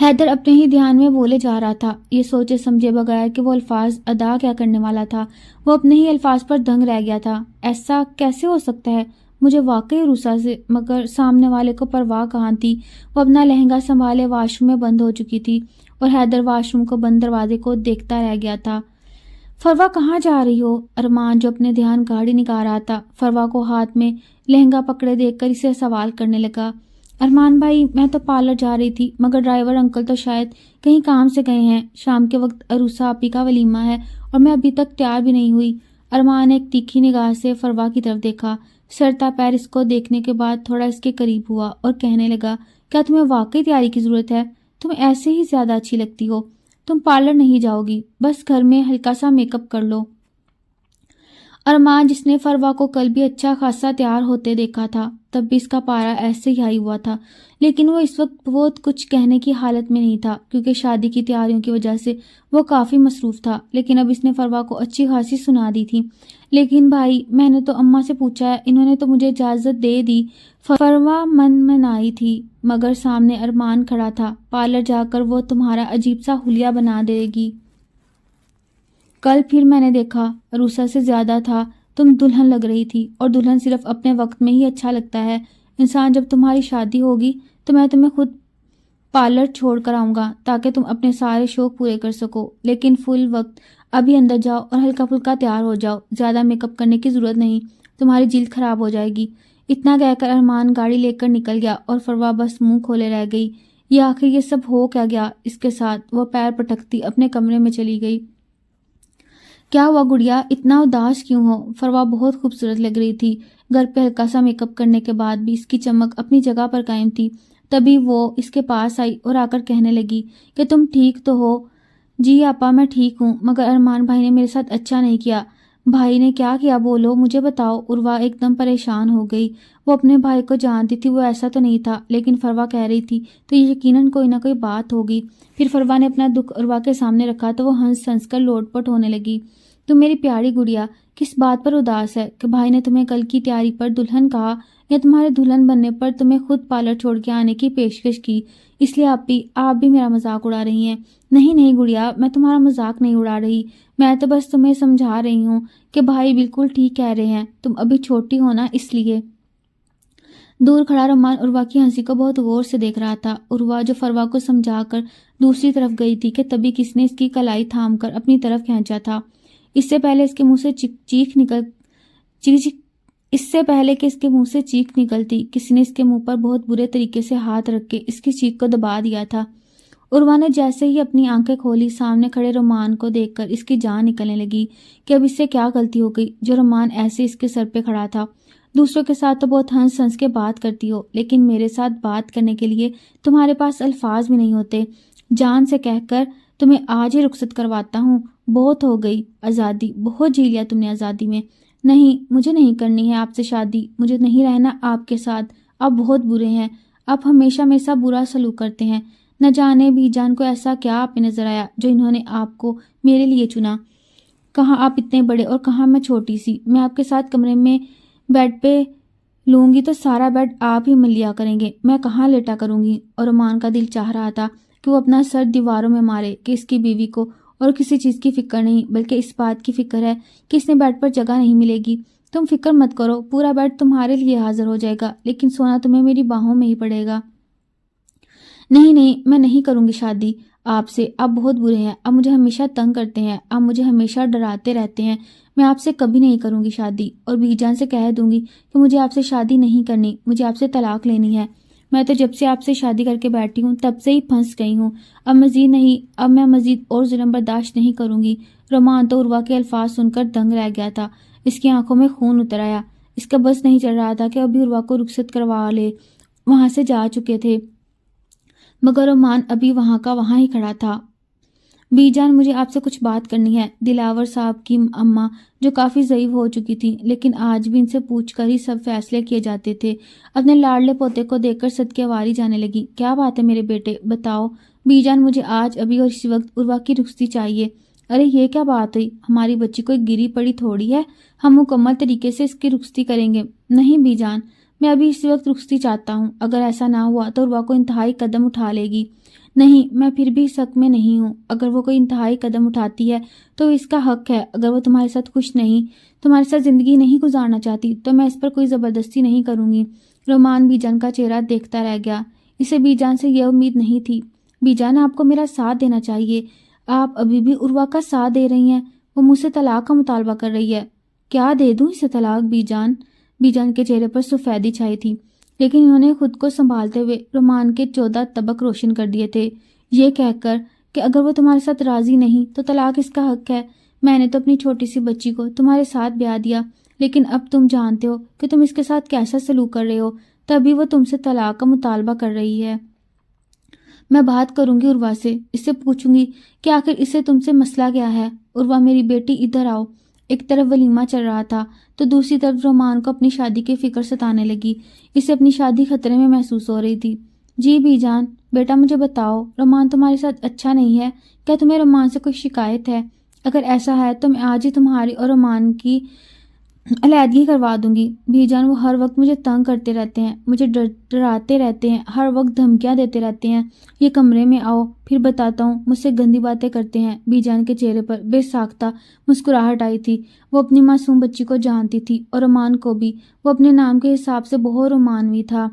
حیدر اپنے ہی دھیان میں بولے جا رہا تھا، یہ سوچے سمجھے بغیر کہ وہ الفاظ ادا کیا کرنے والا تھا۔ وہ اپنے ہی الفاظ پر دنگ رہ گیا تھا۔ ایسا کیسے ہو سکتا ہے؟ مجھے واقعی عروسہ سے، مگر سامنے والے کو پرواہ کہاں تھی؟ وہ اپنا لہنگا سنبھالے واش روم میں بند ہو چکی تھی اور حیدر واش روم کو بند دروازے کو دیکھتا رہ گیا تھا۔ فروا کہاں جا رہی ہو؟ ارمان جو اپنے دھیان گاڑی نکال رہا تھا فروا کو ہاتھ میں لہنگا پکڑے دیکھ کر اسے سوال کرنے لگا۔ ارمان بھائی، میں تو پارلر جا رہی تھی، مگر ڈرائیور انکل تو شاید کہیں کام سے گئے ہیں۔ شام کے وقت عروسہ آپی کا ولیمہ ہے اور میں ابھی تک تیار بھی نہیں ہوئی۔ ارمان نے ایک تیکھی نگاہ سے فروا کی طرف دیکھا، سرتا پیر اس کو دیکھنے کے بعد تھوڑا اس کے قریب ہوا اور کہنے لگا، کیا تمہیں واقعی تیاری کی ضرورت ہے؟ تم ایسے ہی زیادہ اچھی لگتی ہو۔ تم پارلر نہیں جاؤ گی، بس گھر میں ہلکا سا میک اپ کر لو۔ ارمان جس نے فروا کو کل بھی اچھا خاصا تیار ہوتے دیکھا تھا، تب بھی اس کا پارا ایسے ہی ہائی ہوا تھا، لیکن وہ اس وقت بہت کچھ کہنے کی حالت میں نہیں تھا کیونکہ شادی کی تیاریوں کی وجہ سے وہ کافی مصروف تھا۔ لیکن اب اس نے فروا کو اچھی خاصی سنا دی تھی۔ لیکن بھائی، میں نے تو اماں سے پوچھا ہے، انہوں نے تو مجھے اجازت دے دی۔ فروا منائی تھی، مگر سامنے ارمان کھڑا تھا۔ پارلر جا کر وہ تمہارا عجیب سا حلیہ بنا دے گی۔ کل پھر میں نے دیکھا، عروسہ سے زیادہ تھا، تم دلہن لگ رہی تھی، اور دلہن صرف اپنے وقت میں ہی اچھا لگتا ہے۔ انسان جب تمہاری شادی ہوگی تو میں تمہیں خود پارلر چھوڑ کر آؤں گا تاکہ تم اپنے سارے شوق پورے کر سکو، لیکن فل وقت ابھی اندر جاؤ اور ہلکا پھلکا تیار ہو جاؤ۔ زیادہ میک اپ کرنے کی ضرورت نہیں، تمہاری جلد خراب ہو جائے گی۔ اتنا کہہ کر ارمان گاڑی لے کر نکل گیا اور فروا بس منہ کھولے رہ گئی۔ یہ آخر یہ سب ہو کیا گیا اس کے ساتھ؟ وہ پیر پٹکتی اپنے کمرے میں چلی گئی۔ کیا ہوا گڑیا، اتنا اداس کیوں ہو؟ فروا بہت خوبصورت لگ رہی تھی۔ گھر پہ ہلکا سا میک اپ کرنے کے بعد بھی اس کی چمک اپنی جگہ پر قائم تھی۔ تبھی وہ اس کے پاس آئی اور آ کر کہنے لگی کہ تم ٹھیک تو ہو؟ جی آپا میں ٹھیک ہوں، مگر ارمان بھائی نے میرے ساتھ اچھا نہیں کیا۔ بھائی نے کیا کیا؟ بولو، مجھے بتاؤ۔ عروہ ایک دم پریشان ہو گئی۔ وہ اپنے بھائی کو جانتی تھی وہ ایسا تو نہیں تھا، لیکن فروا کہہ رہی تھی تو یقیناً کوئی نہ کوئی بات ہوگی۔ پھر فروا نے اپنا دکھ عروہ کے سامنے رکھا تو وہ ہنس ہنس کر لوٹ پوٹ ہونے لگی۔ تم میری پیاری گڑیا کس بات پر اداس ہے؟ کہ بھائی نے تمہیں کل کی تیاری پر دلہن کہا یا تمہارے دلہن بننے پر تمہیں خود پارلر چھوڑ کے آنے کی پیشکش کی، اس لیے آپ بھی میرا مذاق اڑا رہی ہیں؟ نہیں گڑیا، میں تمہارا مذاق نہیں اڑا رہی، میں تو بس تمہیں سمجھا رہی ہوں کہ بھائی بالکل ٹھیک کہہ رہے ہیں، تم ابھی چھوٹی ہو نا اس لیے۔ دور کھڑا رومان عروہ کی ہنسی کو بہت غور سے دیکھ رہا تھا۔ عروہ جو فروا کو سمجھا کر دوسری طرف گئی تھی کہ تبھی کس نے اس کی کلائی تھام کر اپنی طرف کھینچا تھا۔ اس سے پہلے کہ اس کے منہ سے چیخ نکلتی، کسی نے اس کے منہ پر بہت برے طریقے سے ہاتھ رکھ کے اس کی چیخ کو دبا دیا تھا۔ عروہ نے جیسے ہی اپنی آنکھیں کھولی، سامنے کھڑے رومان کو دیکھ کر اس کی جان نکلنے لگی کہ اب اس سے کیا غلطی ہو گئی جو رومان ایسے اس کے سر پہ کھڑا تھا۔ دوسروں کے ساتھ تو بہت ہنس ہنس کے بات کرتی ہو، لیکن میرے ساتھ بات کرنے کے لیے تمہارے پاس الفاظ بھی نہیں ہوتے۔ جان سے کہہ کر تمہیں آج ہی رخصت کرواتا ہوں، بہت ہو گئی آزادی، بہت جی لیا تم نے آزادی میں۔ نہیں، مجھے نہیں کرنی ہے آپ سے شادی، مجھے نہیں رہنا آپ کے ساتھ، آپ بہت برے ہیں، آپ ہمیشہ میرے ساتھ برا سلوک کرتے ہیں۔ نہ جانے بھی جان کو ایسا کیا آپ میں نظر آیا جو انہوں نے آپ کو میرے لیے چنا؟ کہاں آپ اتنے بڑے اور کہاں میں چھوٹی سی؟ میں آپ کے ساتھ کمرے میں بیڈ پہ لوں گی تو سارا بیڈ آپ ہی مل لیا کریں گے، میں کہاں لیٹا کروں گی؟ اور رومان کا دل چاہ رہا تھا کہ وہ اپنا سر دیواروں میں مارے کہ اس کی بیوی کو اور کسی چیز کی فکر نہیں، بلکہ اس بات کی فکر ہے کہ اس نے بیڈ پر جگہ نہیں ملے گی۔ تم فکر مت کرو، پورا بیڈ تمہارے لیے حاضر ہو جائے گا، لیکن سونا تمہیں میری باہوں میں ہی پڑے گا۔ نہیں، میں نہیں کروں گی شادی آپ سے، آپ بہت برے ہیں، آپ مجھے ہمیشہ تنگ کرتے ہیں، آپ مجھے ہمیشہ ڈراتے رہتے ہیں، میں آپ سے کبھی نہیں کروں گی شادی، اور بی جان سے کہہ دوں گی کہ مجھے آپ سے شادی نہیں کرنی، مجھے آپ سے طلاق لینی ہے۔ میں تو جب سے آپ سے شادی کر کے بیٹھی ہوں تب سے ہی پھنس گئی ہوں، اب میں مزید اور ظلم برداشت نہیں کروں گی۔ رومان تو عروہ کے الفاظ سن کر دنگ رہ گیا تھا، اس کی آنکھوں میں خون اتر آیا، اس کا بس نہیں چل رہا تھا کہ ابھی عروہ کو رخصت کروا لے۔ وہاں سے جا چکے تھے مگر رومان ابھی وہاں کا وہاں ہی کھڑا تھا۔ بی جان، مجھے آپ سے کچھ بات کرنی ہے۔ دلاور صاحب کی اماں جو کافی ضعیف ہو چکی تھی لیکن آج بھی ان سے پوچھ کر ہی سب فیصلے کیے جاتے تھے، اپنے لاڈلے پوتے کو دیکھ کر صدقے واری جانے لگی۔ کیا بات ہے میرے بیٹے، بتاؤ۔ بی جان، مجھے آج ابھی اور اسی وقت عروہ کی رخصتی چاہیے۔ ارے یہ کیا بات ہوئی، ہماری بچی کوئی گری پڑی تھوڑی ہے، ہم مکمل طریقے سے اس کی رخصتی کریں گے۔ نہیں بی جان، میں ابھی اسی وقت رخصتی چاہتا ہوں، اگر ایسا نہ ہوا تو عروہ کو انتہائی قدم اٹھا لے گی۔ نہیں، میں پھر بھی شک میں نہیں ہوں، اگر وہ کوئی انتہائی قدم اٹھاتی ہے تو اس کا حق ہے، اگر وہ تمہارے ساتھ خوش نہیں، تمہارے ساتھ زندگی نہیں گزارنا چاہتی تو میں اس پر کوئی زبردستی نہیں کروں گی۔ رومان بی جان کا چہرہ دیکھتا رہ گیا، اسے بی جان سے یہ امید نہیں تھی۔ بی جان، آپ کو میرا ساتھ دینا چاہیے، آپ ابھی بھی عروہ کا ساتھ دے رہی ہیں، وہ مجھ سے طلاق کا مطالبہ کر رہی ہے۔ کیا دے دوں اسے طلاق بی جان؟ بی جان کے چہرے پر سفیدی چھائی تھی، لیکن انہوں نے خود کو سنبھالتے ہوئے رومان کے 14 طبق روشن کر دیے تھے، یہ کہہ کر کہ اگر وہ تمہارے ساتھ راضی نہیں تو طلاق اس کا حق ہے۔ میں نے تو اپنی چھوٹی سی بچی کو تمہارے ساتھ بیاہ دیا، لیکن اب تم جانتے ہو کہ تم اس کے ساتھ کیسا سلوک کر رہے ہو، تبھی وہ تم سے طلاق کا مطالبہ کر رہی ہے۔ میں بات کروں گی عروہ سے، اس سے پوچھوں گی کہ آخر اسے تم سے مسئلہ کیا ہے۔ عروہ میری بیٹی ادھر آؤ۔ ایک طرف ولیمہ چل رہا تھا تو دوسری طرف رومان کو اپنی شادی کی فکر ستانے لگی، اسے اپنی شادی خطرے میں محسوس ہو رہی تھی۔ جی بی جان، بیٹا مجھے بتاؤ، رومان تمہارے ساتھ اچھا نہیں ہے؟ کیا تمہیں رومان سے کوئی شکایت ہے؟ اگر ایسا ہے تو میں آج ہی تمہاری اور رومان کی علیحدگی کروا دوں گی۔ بی جان، وہ ہر وقت مجھے تنگ کرتے رہتے ہیں، مجھے ڈراتے رہتے ہیں، ہر وقت دھمکیاں دیتے رہتے ہیں، یہ کمرے میں آؤ پھر بتاتا ہوں، مجھ سے گندی باتیں کرتے ہیں۔ بی جان کے چہرے پر بے ساختہ مسکراہٹ آئی تھی، وہ اپنی معصوم بچی کو جانتی تھی اور رومان کو بھی، وہ اپنے نام کے حساب سے بہت رومانوی تھا،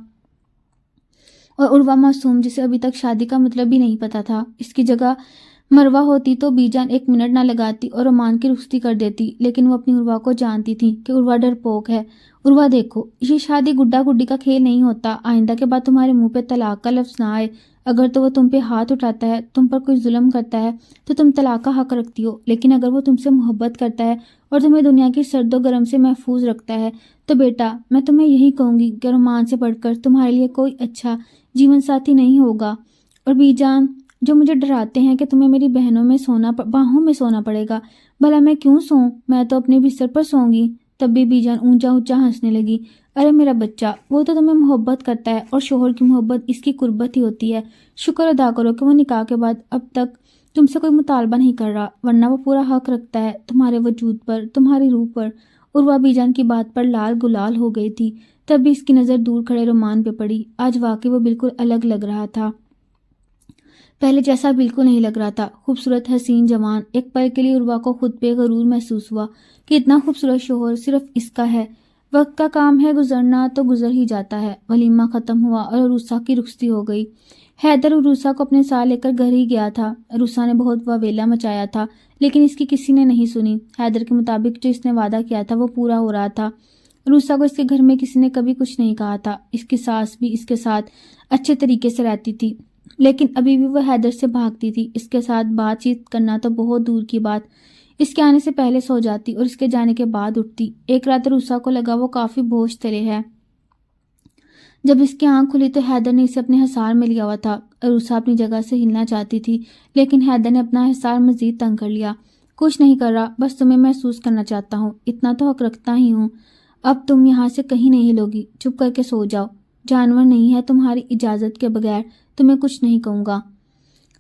اور عروہ معصوم جسے ابھی تک شادی کا مطلب بھی نہیں پتا تھا۔ اس کی جگہ مروہ ہوتی تو بی جان 1 منٹ نہ لگاتی اور رومان کی رخصتی کر دیتی، لیکن وہ اپنی عروہ کو جانتی تھی کہ عروہ ڈرپوک ہے۔ عروہ دیکھو، یہ شادی گڈا گڈی کا کھیل نہیں ہوتا، آئندہ کے بعد تمہارے منہ پہ طلاق کا لفظ نہ آئے۔ اگر تو وہ تم پہ ہاتھ اٹھاتا ہے، تم پر کوئی ظلم کرتا ہے تو تم طلاق کا حق رکھتی ہو، لیکن اگر وہ تم سے محبت کرتا ہے اور تمہیں دنیا کی سرد و گرم سے محفوظ رکھتا ہے تو بیٹا میں تمہیں یہی کہوں گی کہ رومان سے بڑھ کر تمہارے لیے کوئی اچھا جیون ساتھی نہیں ہوگا۔ اور بی جان، جو مجھے ڈراتے ہیں کہ تمہیں میری باہوں میں سونا پڑے گا، بھلا میں کیوں سوؤں؟ میں تو اپنے بستر پر سوؤں گی۔ تب بھی بی جان اونچا اونچا ہنسنے لگی۔ ارے میرا بچہ، وہ تو تمہیں محبت کرتا ہے اور شوہر کی محبت اس کی قربت ہی ہوتی ہے۔ شکر ادا کرو کہ وہ نکاح کے بعد اب تک تم سے کوئی مطالبہ نہیں کر رہا، ورنہ وہ پورا حق رکھتا ہے تمہارے وجود پر، تمہاری روح پر۔ عروہ بی جان کی بات پر لال گلال ہو گئی تھی۔ تب بھی اس کی نظر دور کھڑے رومان پہ پڑی۔ آج واقعی وہ بالکل الگ لگ رہا تھا، پہلے جیسا بالکل نہیں لگ رہا تھا۔ خوبصورت، حسین، جوان۔ ایک پل کے لیے عروہ کو خود پہ غرور محسوس ہوا کہ اتنا خوبصورت شوہر صرف اس کا ہے۔ وقت کا کام ہے گزرنا تو گزر ہی جاتا ہے۔ ولیمہ ختم ہوا اور عروسہ کی رخصتی ہو گئی۔ حیدر عروسہ کو اپنے ساتھ لے کر گھر ہی گیا تھا۔ عروسہ نے بہت واویلا مچایا تھا، لیکن اس کی کسی نے نہیں سنی۔ حیدر کے مطابق جو اس نے وعدہ کیا تھا وہ پورا ہو رہا تھا۔ عروسہ کو اس کے گھر میں کسی نے کبھی کچھ نہیں کہا تھا۔ اس کی ساس بھی اس کے ساتھ اچھے طریقے سے رہتی تھی، لیکن ابھی بھی وہ حیدر سے بھاگتی تھی۔ اس کے ساتھ بات چیت کرنا تو بہت دور کی بات، اس کے آنے سے پہلے سو جاتی اور اس کے جانے کے بعد اٹھتی۔ ایک رات عروسہ کو لگا وہ کافی بوجھ تلے ہے۔ جب اس کی آنکھ کھلی تو حیدر نے اسے اپنے حصار میں لیا ہوا تھا۔ عروسہ اپنی جگہ سے ہلنا چاہتی تھی، لیکن حیدر نے اپنا حصار مزید تنگ کر لیا۔ کچھ نہیں کر رہا، بس تمہیں محسوس کرنا چاہتا ہوں، اتنا تو حق رکھتا ہی ہوں۔ اب تم یہاں سے کہیں نہیں ہلوگی، چپ کر کے سو جاؤ۔ جانور نہیں ہے، تمہاری اجازت کے بغیر تمہیں کچھ نہیں کہوں گا۔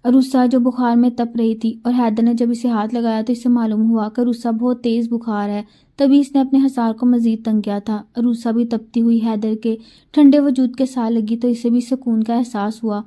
عروسہ جو بخار میں تپ رہی تھی، اور حیدر نے جب اسے ہاتھ لگایا تو اسے معلوم ہوا کہ عروسہ بہت تیز بخار ہے۔ تبھی اس نے اپنے حصار کو مزید تنگ کیا تھا۔ عروسہ بھی تپتی ہوئی حیدر کے ٹھنڈے وجود کے ساتھ لگی تو اسے بھی سکون کا احساس ہوا۔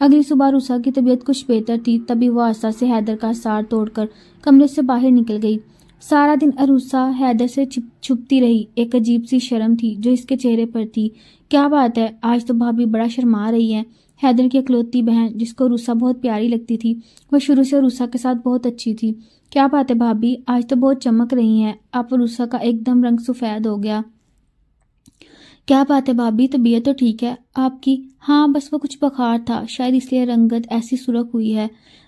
اگلی صبح عروسہ کی طبیعت کچھ بہتر تھی، تبھی وہ آہستہ سے حیدر کا حصار توڑ کر کمرے سے باہر نکل گئی۔ سارا دن عروسہ حیدر سے چھپتی رہی۔ ایک عجیب سی شرم تھی جو اس کے چہرے پر تھی۔ کیا بات ہے، آج تو بھابھی بڑا شرما رہی ہے۔ حیدر کی اکلوتی بہن، جس کو عروسہ بہت پیاری لگتی تھی، وہ شروع سے عروسہ کے ساتھ بہت اچھی تھی۔ کیا بات ہے بھابھی، آج تو بہت چمک رہی ہیں آپ۔ عروسہ کا ایک دم رنگ سفید ہو گیا۔ کیا بات ہے بھابھی، طبیعت تو ٹھیک ہے آپ کی؟ ہاں بس وہ کچھ بخار تھا، شاید اس لیے رنگت ایسی سرخ ہوئی ہے،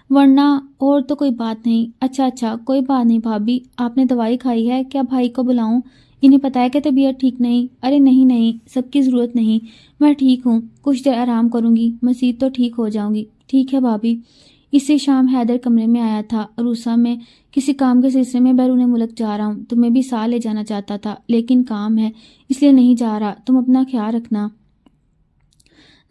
ورنہ اور تو کوئی بات نہیں۔ اچھا کوئی بات نہیں بھابھی، آپ نے دوائی کھائی ہے؟ کیا بھائی کو بلاؤں؟ انہیں پتہ ہے کہ طبیعت ٹھیک نہیں؟ ارے نہیں، سب کی ضرورت نہیں، میں ٹھیک ہوں، کچھ دیر آرام کروں گی، مزید تو ٹھیک ہو جاؤں گی۔ ٹھیک ہے بھابھی۔ اسی شام حیدر کمرے میں آیا تھا۔ عروسہ میں کسی کام کے سلسلے میں بیرون ملک جا رہا ہوں، تمہیں بھی ساتھ لے جانا چاہتا تھا، لیکن کام ہے اس لیے نہیں جا رہا، تم اپنا خیال رکھنا۔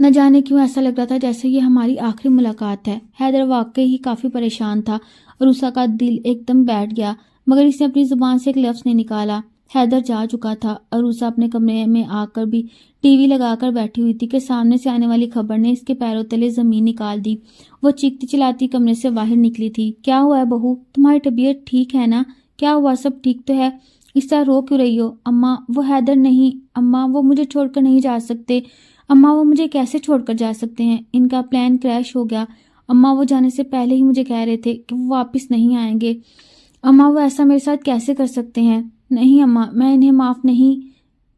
نہ جانے کیوں ایسا لگ رہا تھا جیسے یہ ہماری آخری ملاقات ہے۔ حیدر واقعی ہی کافی پریشان تھا۔ عروسہ کا دل ایک دم بیٹھ گیا، مگر اس نے اپنی زبان سے ایک لفظ نہیں نکالا۔ حیدر جا چکا تھا۔ عروسہ اپنے کمرے میں آ کر بھی ٹی وی لگا کر بیٹھی ہوئی تھی کہ سامنے سے آنے والی خبر نے اس کے پیروں تلے زمین نکال دی۔ وہ چیختی چلاتی کمرے سے باہر نکلی تھی۔ کیا ہوا ہے بہو، تمہاری طبیعت ٹھیک ہے نا؟ کیا ہوا، سب ٹھیک تو ہے؟ اس طرح رو کیوں رہی ہو؟ اماں وہ حیدر نہیں، اماں وہ مجھے چھوڑ کر نہیں جا سکتے۔ اماں وہ مجھے کیسے چھوڑ کر جا سکتے ہیں؟ ان کا پلان کریش ہو گیا۔ اماں وہ جانے سے پہلے ہی مجھے کہہ رہے تھے کہ وہ واپس نہیں آئیں گے۔ اماں وہ ایسا میرے ساتھ کیسے کر سکتے ہیں؟ نہیں اماں، میں انہیں معاف نہیں۔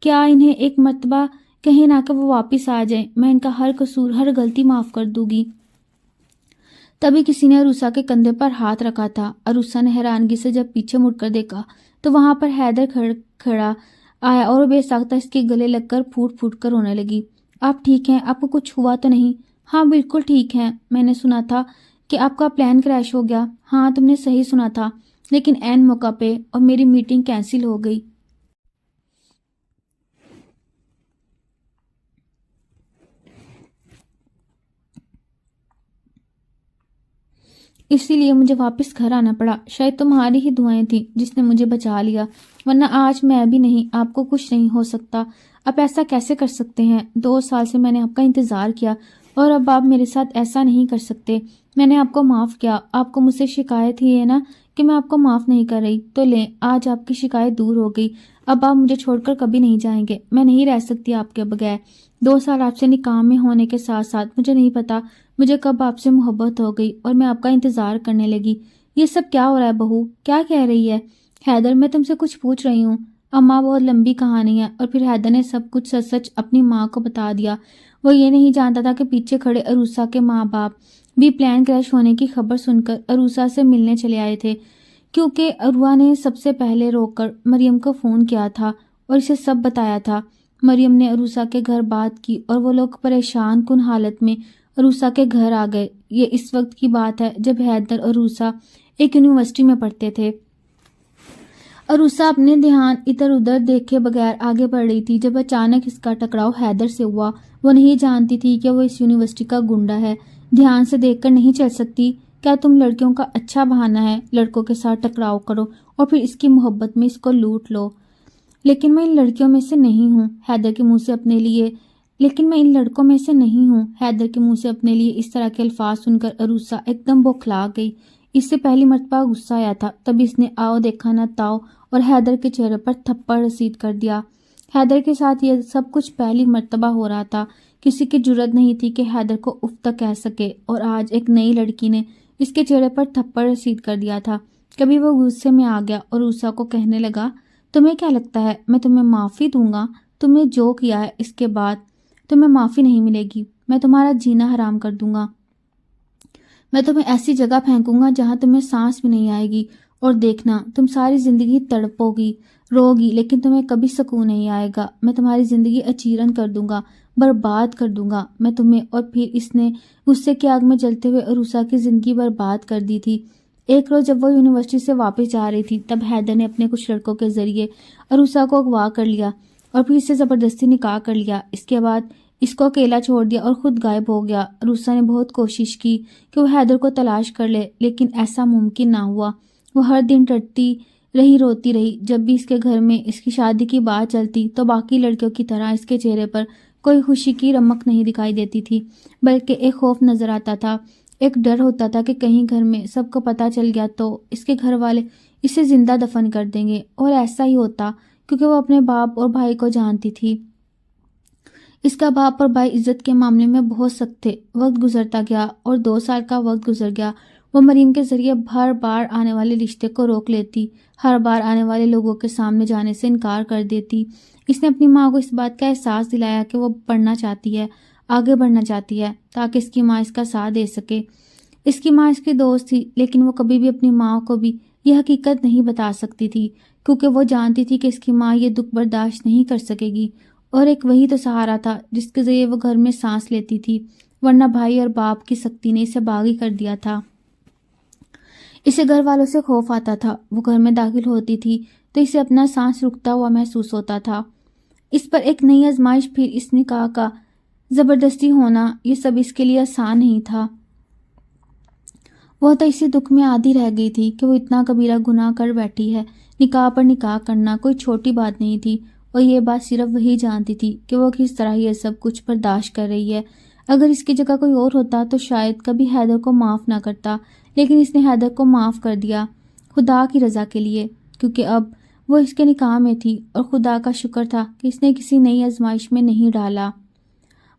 کیا انہیں ایک مرتبہ کہیں نہ کہ وہ واپس آ جائیں، میں ان کا ہر قصور، ہر غلطی معاف کر دوں گی۔ تبھی کسی نے عروسہ کے کندھے پر ہاتھ رکھا تھا۔ عروسہ نے حیرانگی سے جب پیچھے مڑ کر دیکھا تو وہاں پر حیدر کھڑا آیا اور بے ساختہ اس کے گلے لگ کر پھوٹ پھوٹ کر رونے لگی۔ آپ ٹھیک ہیں؟ آپ کو کچھ ہوا تو نہیں؟ ہاں بالکل ٹھیک ہیں۔ میں نے سنا تھا کہ آپ کا پلان کریش ہو گیا۔ ہاں تم نے صحیح سنا تھا، لیکن عین موقع پہ، اور میری میٹنگ کینسل ہو گئی۔ اسی لیے مجھے واپس گھر آنا پڑا۔ شاید تمہاری ہی دعائیں تھیں جس نے مجھے بچا لیا، ورنہ آج میں بھی نہیں، آپ کو کچھ نہیں ہو سکتا۔ آپ ایسا کیسے کر سکتے ہیں؟ 2 سال سے میں نے آپ کا انتظار کیا اور اب آپ میرے ساتھ ایسا نہیں کر سکتے۔ میں نے آپ کو معاف کیا، آپ کو مجھ سے شکایت ہی ہے نا کہ میں آپ کو معاف نہیں کر رہی، تو لیں آج آپ کی شکایت دور ہو گئی۔ اب آپ مجھے چھوڑ کر کبھی نہیں جائیں گے، میں نہیں رہ سکتی آپ کے بغیر۔ 2 سال آپ سے نکاح میں ہونے کے ساتھ ساتھ مجھے نہیں پتا مجھے کب آپ سے محبت ہو گئی اور میں آپ کا انتظار کرنے لگی۔ یہ سب کیا ہو رہا ہے بہو؟ کیا کہہ رہی ہے؟ حیدر، میں تم سے کچھ پوچھ رہی ہوں۔ اماں، بہت لمبی کہانی ہے۔ اور پھر حیدر نے سب کچھ سچ سچ اپنی ماں کو بتا دیا۔ وہ یہ نہیں جانتا تھا کہ پیچھے کھڑے عروسہ کے ماں باپ بھی پلان کریش ہونے کی خبر سن کر عروسہ سے ملنے چلے آئے تھے، کیونکہ عروہ نے سب سے پہلے روک کر مریم کو فون کیا تھا اور اسے سب بتایا تھا۔ مریم نے عروسہ کے گھر بات کی اور وہ لوگ پریشان کن حالت میں عروسہ کے گھر آ گئے۔ یہ اس وقت کی بات ہے جب حیدر اور عروسہ ایک یونیورسٹی میں پڑھتے تھے۔ عروسہ اپنے دھیان ادھر ادھر دیکھے بغیر آگے بڑھ رہی تھی جب اچانک اس کا ٹکراؤ حیدر سے ہوا۔ وہ نہیں جانتی تھی کہ وہ اس یونیورسٹی کا گنڈا ہے۔ دھیان سے دیکھ کر نہیں چل سکتی؟ کیا تم لڑکیوں کا اچھا بہانہ ہے لڑکوں کے ساتھ ٹکراؤ کرو اور پھر اس کی محبت میں اس کو لوٹ لو؟ لیکن میں ان لڑکیوں میں سے نہیں ہوں، حیدر کے منہ سے اپنے لیے لیکن میں ان لڑکوں میں سے نہیں ہوں حیدر کے منہ سے اپنے لیے اس طرح کے الفاظ سن کر عروسہ ایک دم بوکھلا گئی۔ اس سے پہلی مرتبہ غصہ آیا تھا، تبھی اس نے آؤ دیکھا نہ تاؤ اور حیدر کے چہرے پر تھپڑ رسید کر دیا۔ حیدر کے ساتھ یہ سب کچھ پہلی مرتبہ ہو رہا تھا۔ کسی کی جرت نہیں تھی کہ حیدر کو اف تک کہہ سکے، اور آج ایک نئی لڑکی نے اس کے چہرے پر تھپڑ رسید کر دیا تھا۔ کبھی وہ غصے میں آ گیا اور عروسہ کو کہنے لگا، تمہیں کیا لگتا ہے میں تمہیں معافی دوں گا؟ تم نے جو کیا ہے اس کے بعد تمہیں معافی نہیں ملے گی۔ میں تمہارا جینا حرام کر دوں گا۔ میں تمہیں ایسی جگہ پھینکوں گا جہاں تمہیں سانس بھی نہیں آئے گی، اور دیکھنا تم ساری زندگی تڑپو گی، رو گی، لیکن تمہیں کبھی سکون نہیں آئے گا۔ میں تمہاری زندگی اچیرن کر دوں گا، برباد کر دوں گا میں تمہیں۔ اور پھر اس نے غصے کی آگ میں جلتے ہوئے عروسہ کی زندگی برباد کر دی تھی۔ ایک روز جب وہ یونیورسٹی سے واپس جا رہی تھی تب حیدر نے اپنے کچھ لڑکوں کے ذریعے عروسہ کو اغوا کر لیا اور پھر اس سے زبردستی نکاح کر لیا۔ اس کے بعد اس کو اکیلا چھوڑ دیا اور خود غائب ہو گیا۔ عروسہ نے بہت کوشش کی کہ وہ حیدر کو تلاش کر لے، لیکن ایسا ممکن نہ ہوا۔ وہ ہر دن ڈرتی رہی، روتی رہی۔ جب بھی اس کے گھر میں اس کی شادی کی بات چلتی تو باقی لڑکیوں کی طرح اس کے چہرے پر کوئی خوشی کی رمق نہیں دکھائی دیتی تھی، بلکہ ایک خوف نظر آتا تھا۔ ایک ڈر ہوتا تھا کہ کہیں گھر میں سب کو پتہ چل گیا تو اس کے گھر والے اسے زندہ دفن کر دیں گے، اور ایسا ہی ہوتا کیونکہ وہ اپنے باپ اور بھائی کو جانتی تھی۔ اس کا باپ اور بھائی عزت کے معاملے میں بہت سخت تھے۔ وقت گزرتا گیا اور 2 سال کا وقت گزر گیا۔ وہ مریم کے ذریعے ہر بار آنے والے رشتے کو روک لیتی، ہر بار آنے والے لوگوں کے سامنے جانے سے انکار کر دیتی۔ اس نے اپنی ماں کو اس بات کا احساس دلایا کہ وہ پڑھنا چاہتی ہے، آگے بڑھنا چاہتی ہے، تاکہ اس کی ماں اس کا ساتھ دے سکے۔ اس کی ماں اس کی دوست تھی، لیکن وہ کبھی بھی اپنی ماں کو بھی یہ حقیقت نہیں بتا سکتی تھی، کیونکہ وہ جانتی تھی کہ اس کی ماں یہ دکھ برداشت نہیں کر سکے گی۔ اور ایک وہی تو سہارا تھا جس کے ذریعے وہ گھر میں سانس لیتی تھی، ورنہ بھائی اور باپ کی سختی نے اسے باغی کر دیا تھا۔ اسے گھر والوں سے خوف آتا تھا۔ وہ گھر میں داخل ہوتی تھی تو اسے اپنا سانس رکتا ہوا محسوس ہوتا تھا۔ اس پر ایک نئی آزمائش، پھر اس نکاح کا زبردستی ہونا، یہ سب اس کے لیے آسان نہیں تھا۔ وہ تو اسی دکھ میں آدھی رہ گئی تھی کہ وہ اتنا کبیرہ گناہ کر بیٹھی ہے۔ نکاح پر نکاح کرنا کوئی چھوٹی بات نہیں تھی، اور یہ بات صرف وہی جانتی تھی کہ وہ کس طرح یہ سب کچھ برداشت کر رہی ہے۔ اگر اس کی جگہ کوئی اور ہوتا تو شاید کبھی حیدر کو معاف نہ کرتا، لیکن اس نے حیدر کو معاف کر دیا، خدا کی رضا کے لیے، کیونکہ اب وہ اس کے نکاح میں تھی، اور خدا کا شکر تھا کہ اس نے کسی نئی آزمائش میں نہیں ڈالا،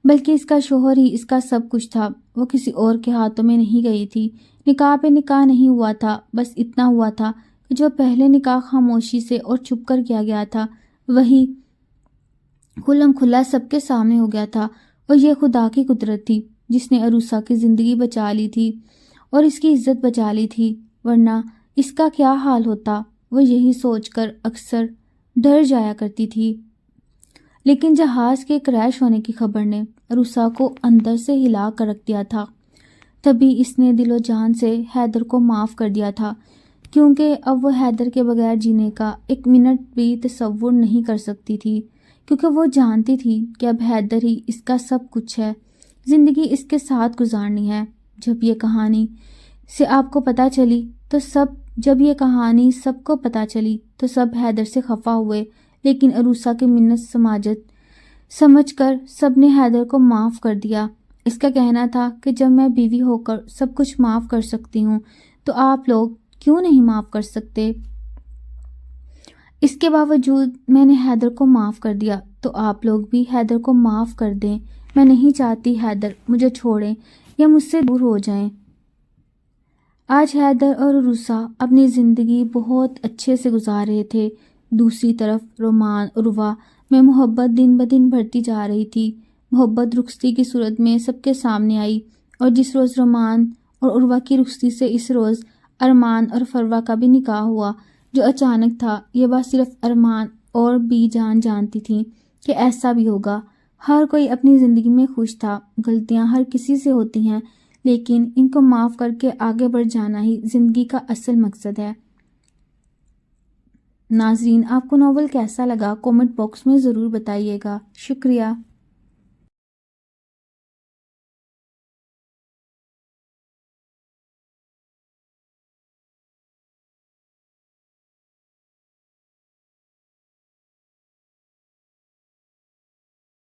بلکہ اس کا شوہر ہی اس کا سب کچھ تھا۔ وہ کسی اور کے ہاتھوں میں نہیں گئی تھی۔ نکاح پہ نکاح نہیں ہوا تھا، بس اتنا ہوا تھا کہ جو پہلے نکاح خاموشی سے اور چھپ کر کیا گیا تھا، وہی کھلم کھلا سب کے سامنے ہو گیا تھا۔ اور یہ خدا کی قدرت تھی جس نے عروسہ کی زندگی بچا لی تھی اور اس کی عزت بچا لی تھی، ورنہ اس کا کیا حال ہوتا؟ وہ یہی سوچ کر اکثر ڈر جایا کرتی تھی۔ لیکن جہاز کے کریش ہونے کی خبر نے عروسہ کو اندر سے ہلا کر رکھ دیا تھا۔ تبھی اس نے دل و جان سے حیدر کو معاف کر دیا تھا، کیونکہ اب وہ حیدر کے بغیر جینے کا ایک منٹ بھی تصور نہیں کر سکتی تھی، کیونکہ وہ جانتی تھی کہ اب حیدر ہی اس کا سب کچھ ہے، زندگی اس کے ساتھ گزارنی ہے۔ جب یہ کہانی سب کو پتہ چلی تو سب حیدر سے خفا ہوئے، لیکن عروسہ کی منت سماجت سمجھ کر سب نے حیدر کو معاف کر دیا۔ اس کا کہنا تھا کہ جب میں بیوی ہو کر سب کچھ معاف کر سکتی ہوں تو آپ لوگ کیوں نہیں معاف کر سکتے؟ اس کے باوجود میں نے حیدر کو معاف کر دیا، تو آپ لوگ بھی حیدر کو معاف کر دیں۔ میں نہیں چاہتی حیدر مجھے چھوڑیں، یا مجھ سے دور ہو جائیں۔ آج حیدر اور عروسہ اپنی زندگی بہت اچھے سے گزار رہے تھے۔ دوسری طرف رومان عروہ میں محبت دن بدن بڑھتی جا رہی تھی۔ محبت رخصتی کی صورت میں سب کے سامنے آئی، اور جس روز رومان اور عروہ کی رخصتی سے اس روز ارمان اور فروہ کا بھی نکاح ہوا، جو اچانک تھا۔ یہ بات صرف ارمان اور بی جان جانتی تھیں کہ ایسا بھی ہوگا۔ ہر کوئی اپنی زندگی میں خوش تھا۔ غلطیاں ہر کسی سے ہوتی ہیں، لیکن ان کو معاف کر کے آگے بڑھ جانا ہی زندگی کا اصل مقصد ہے۔ ناظرین، آپ کو ناول کیسا لگا؟ کامنٹ باکس میں ضرور بتائیے گا۔ شکریہ۔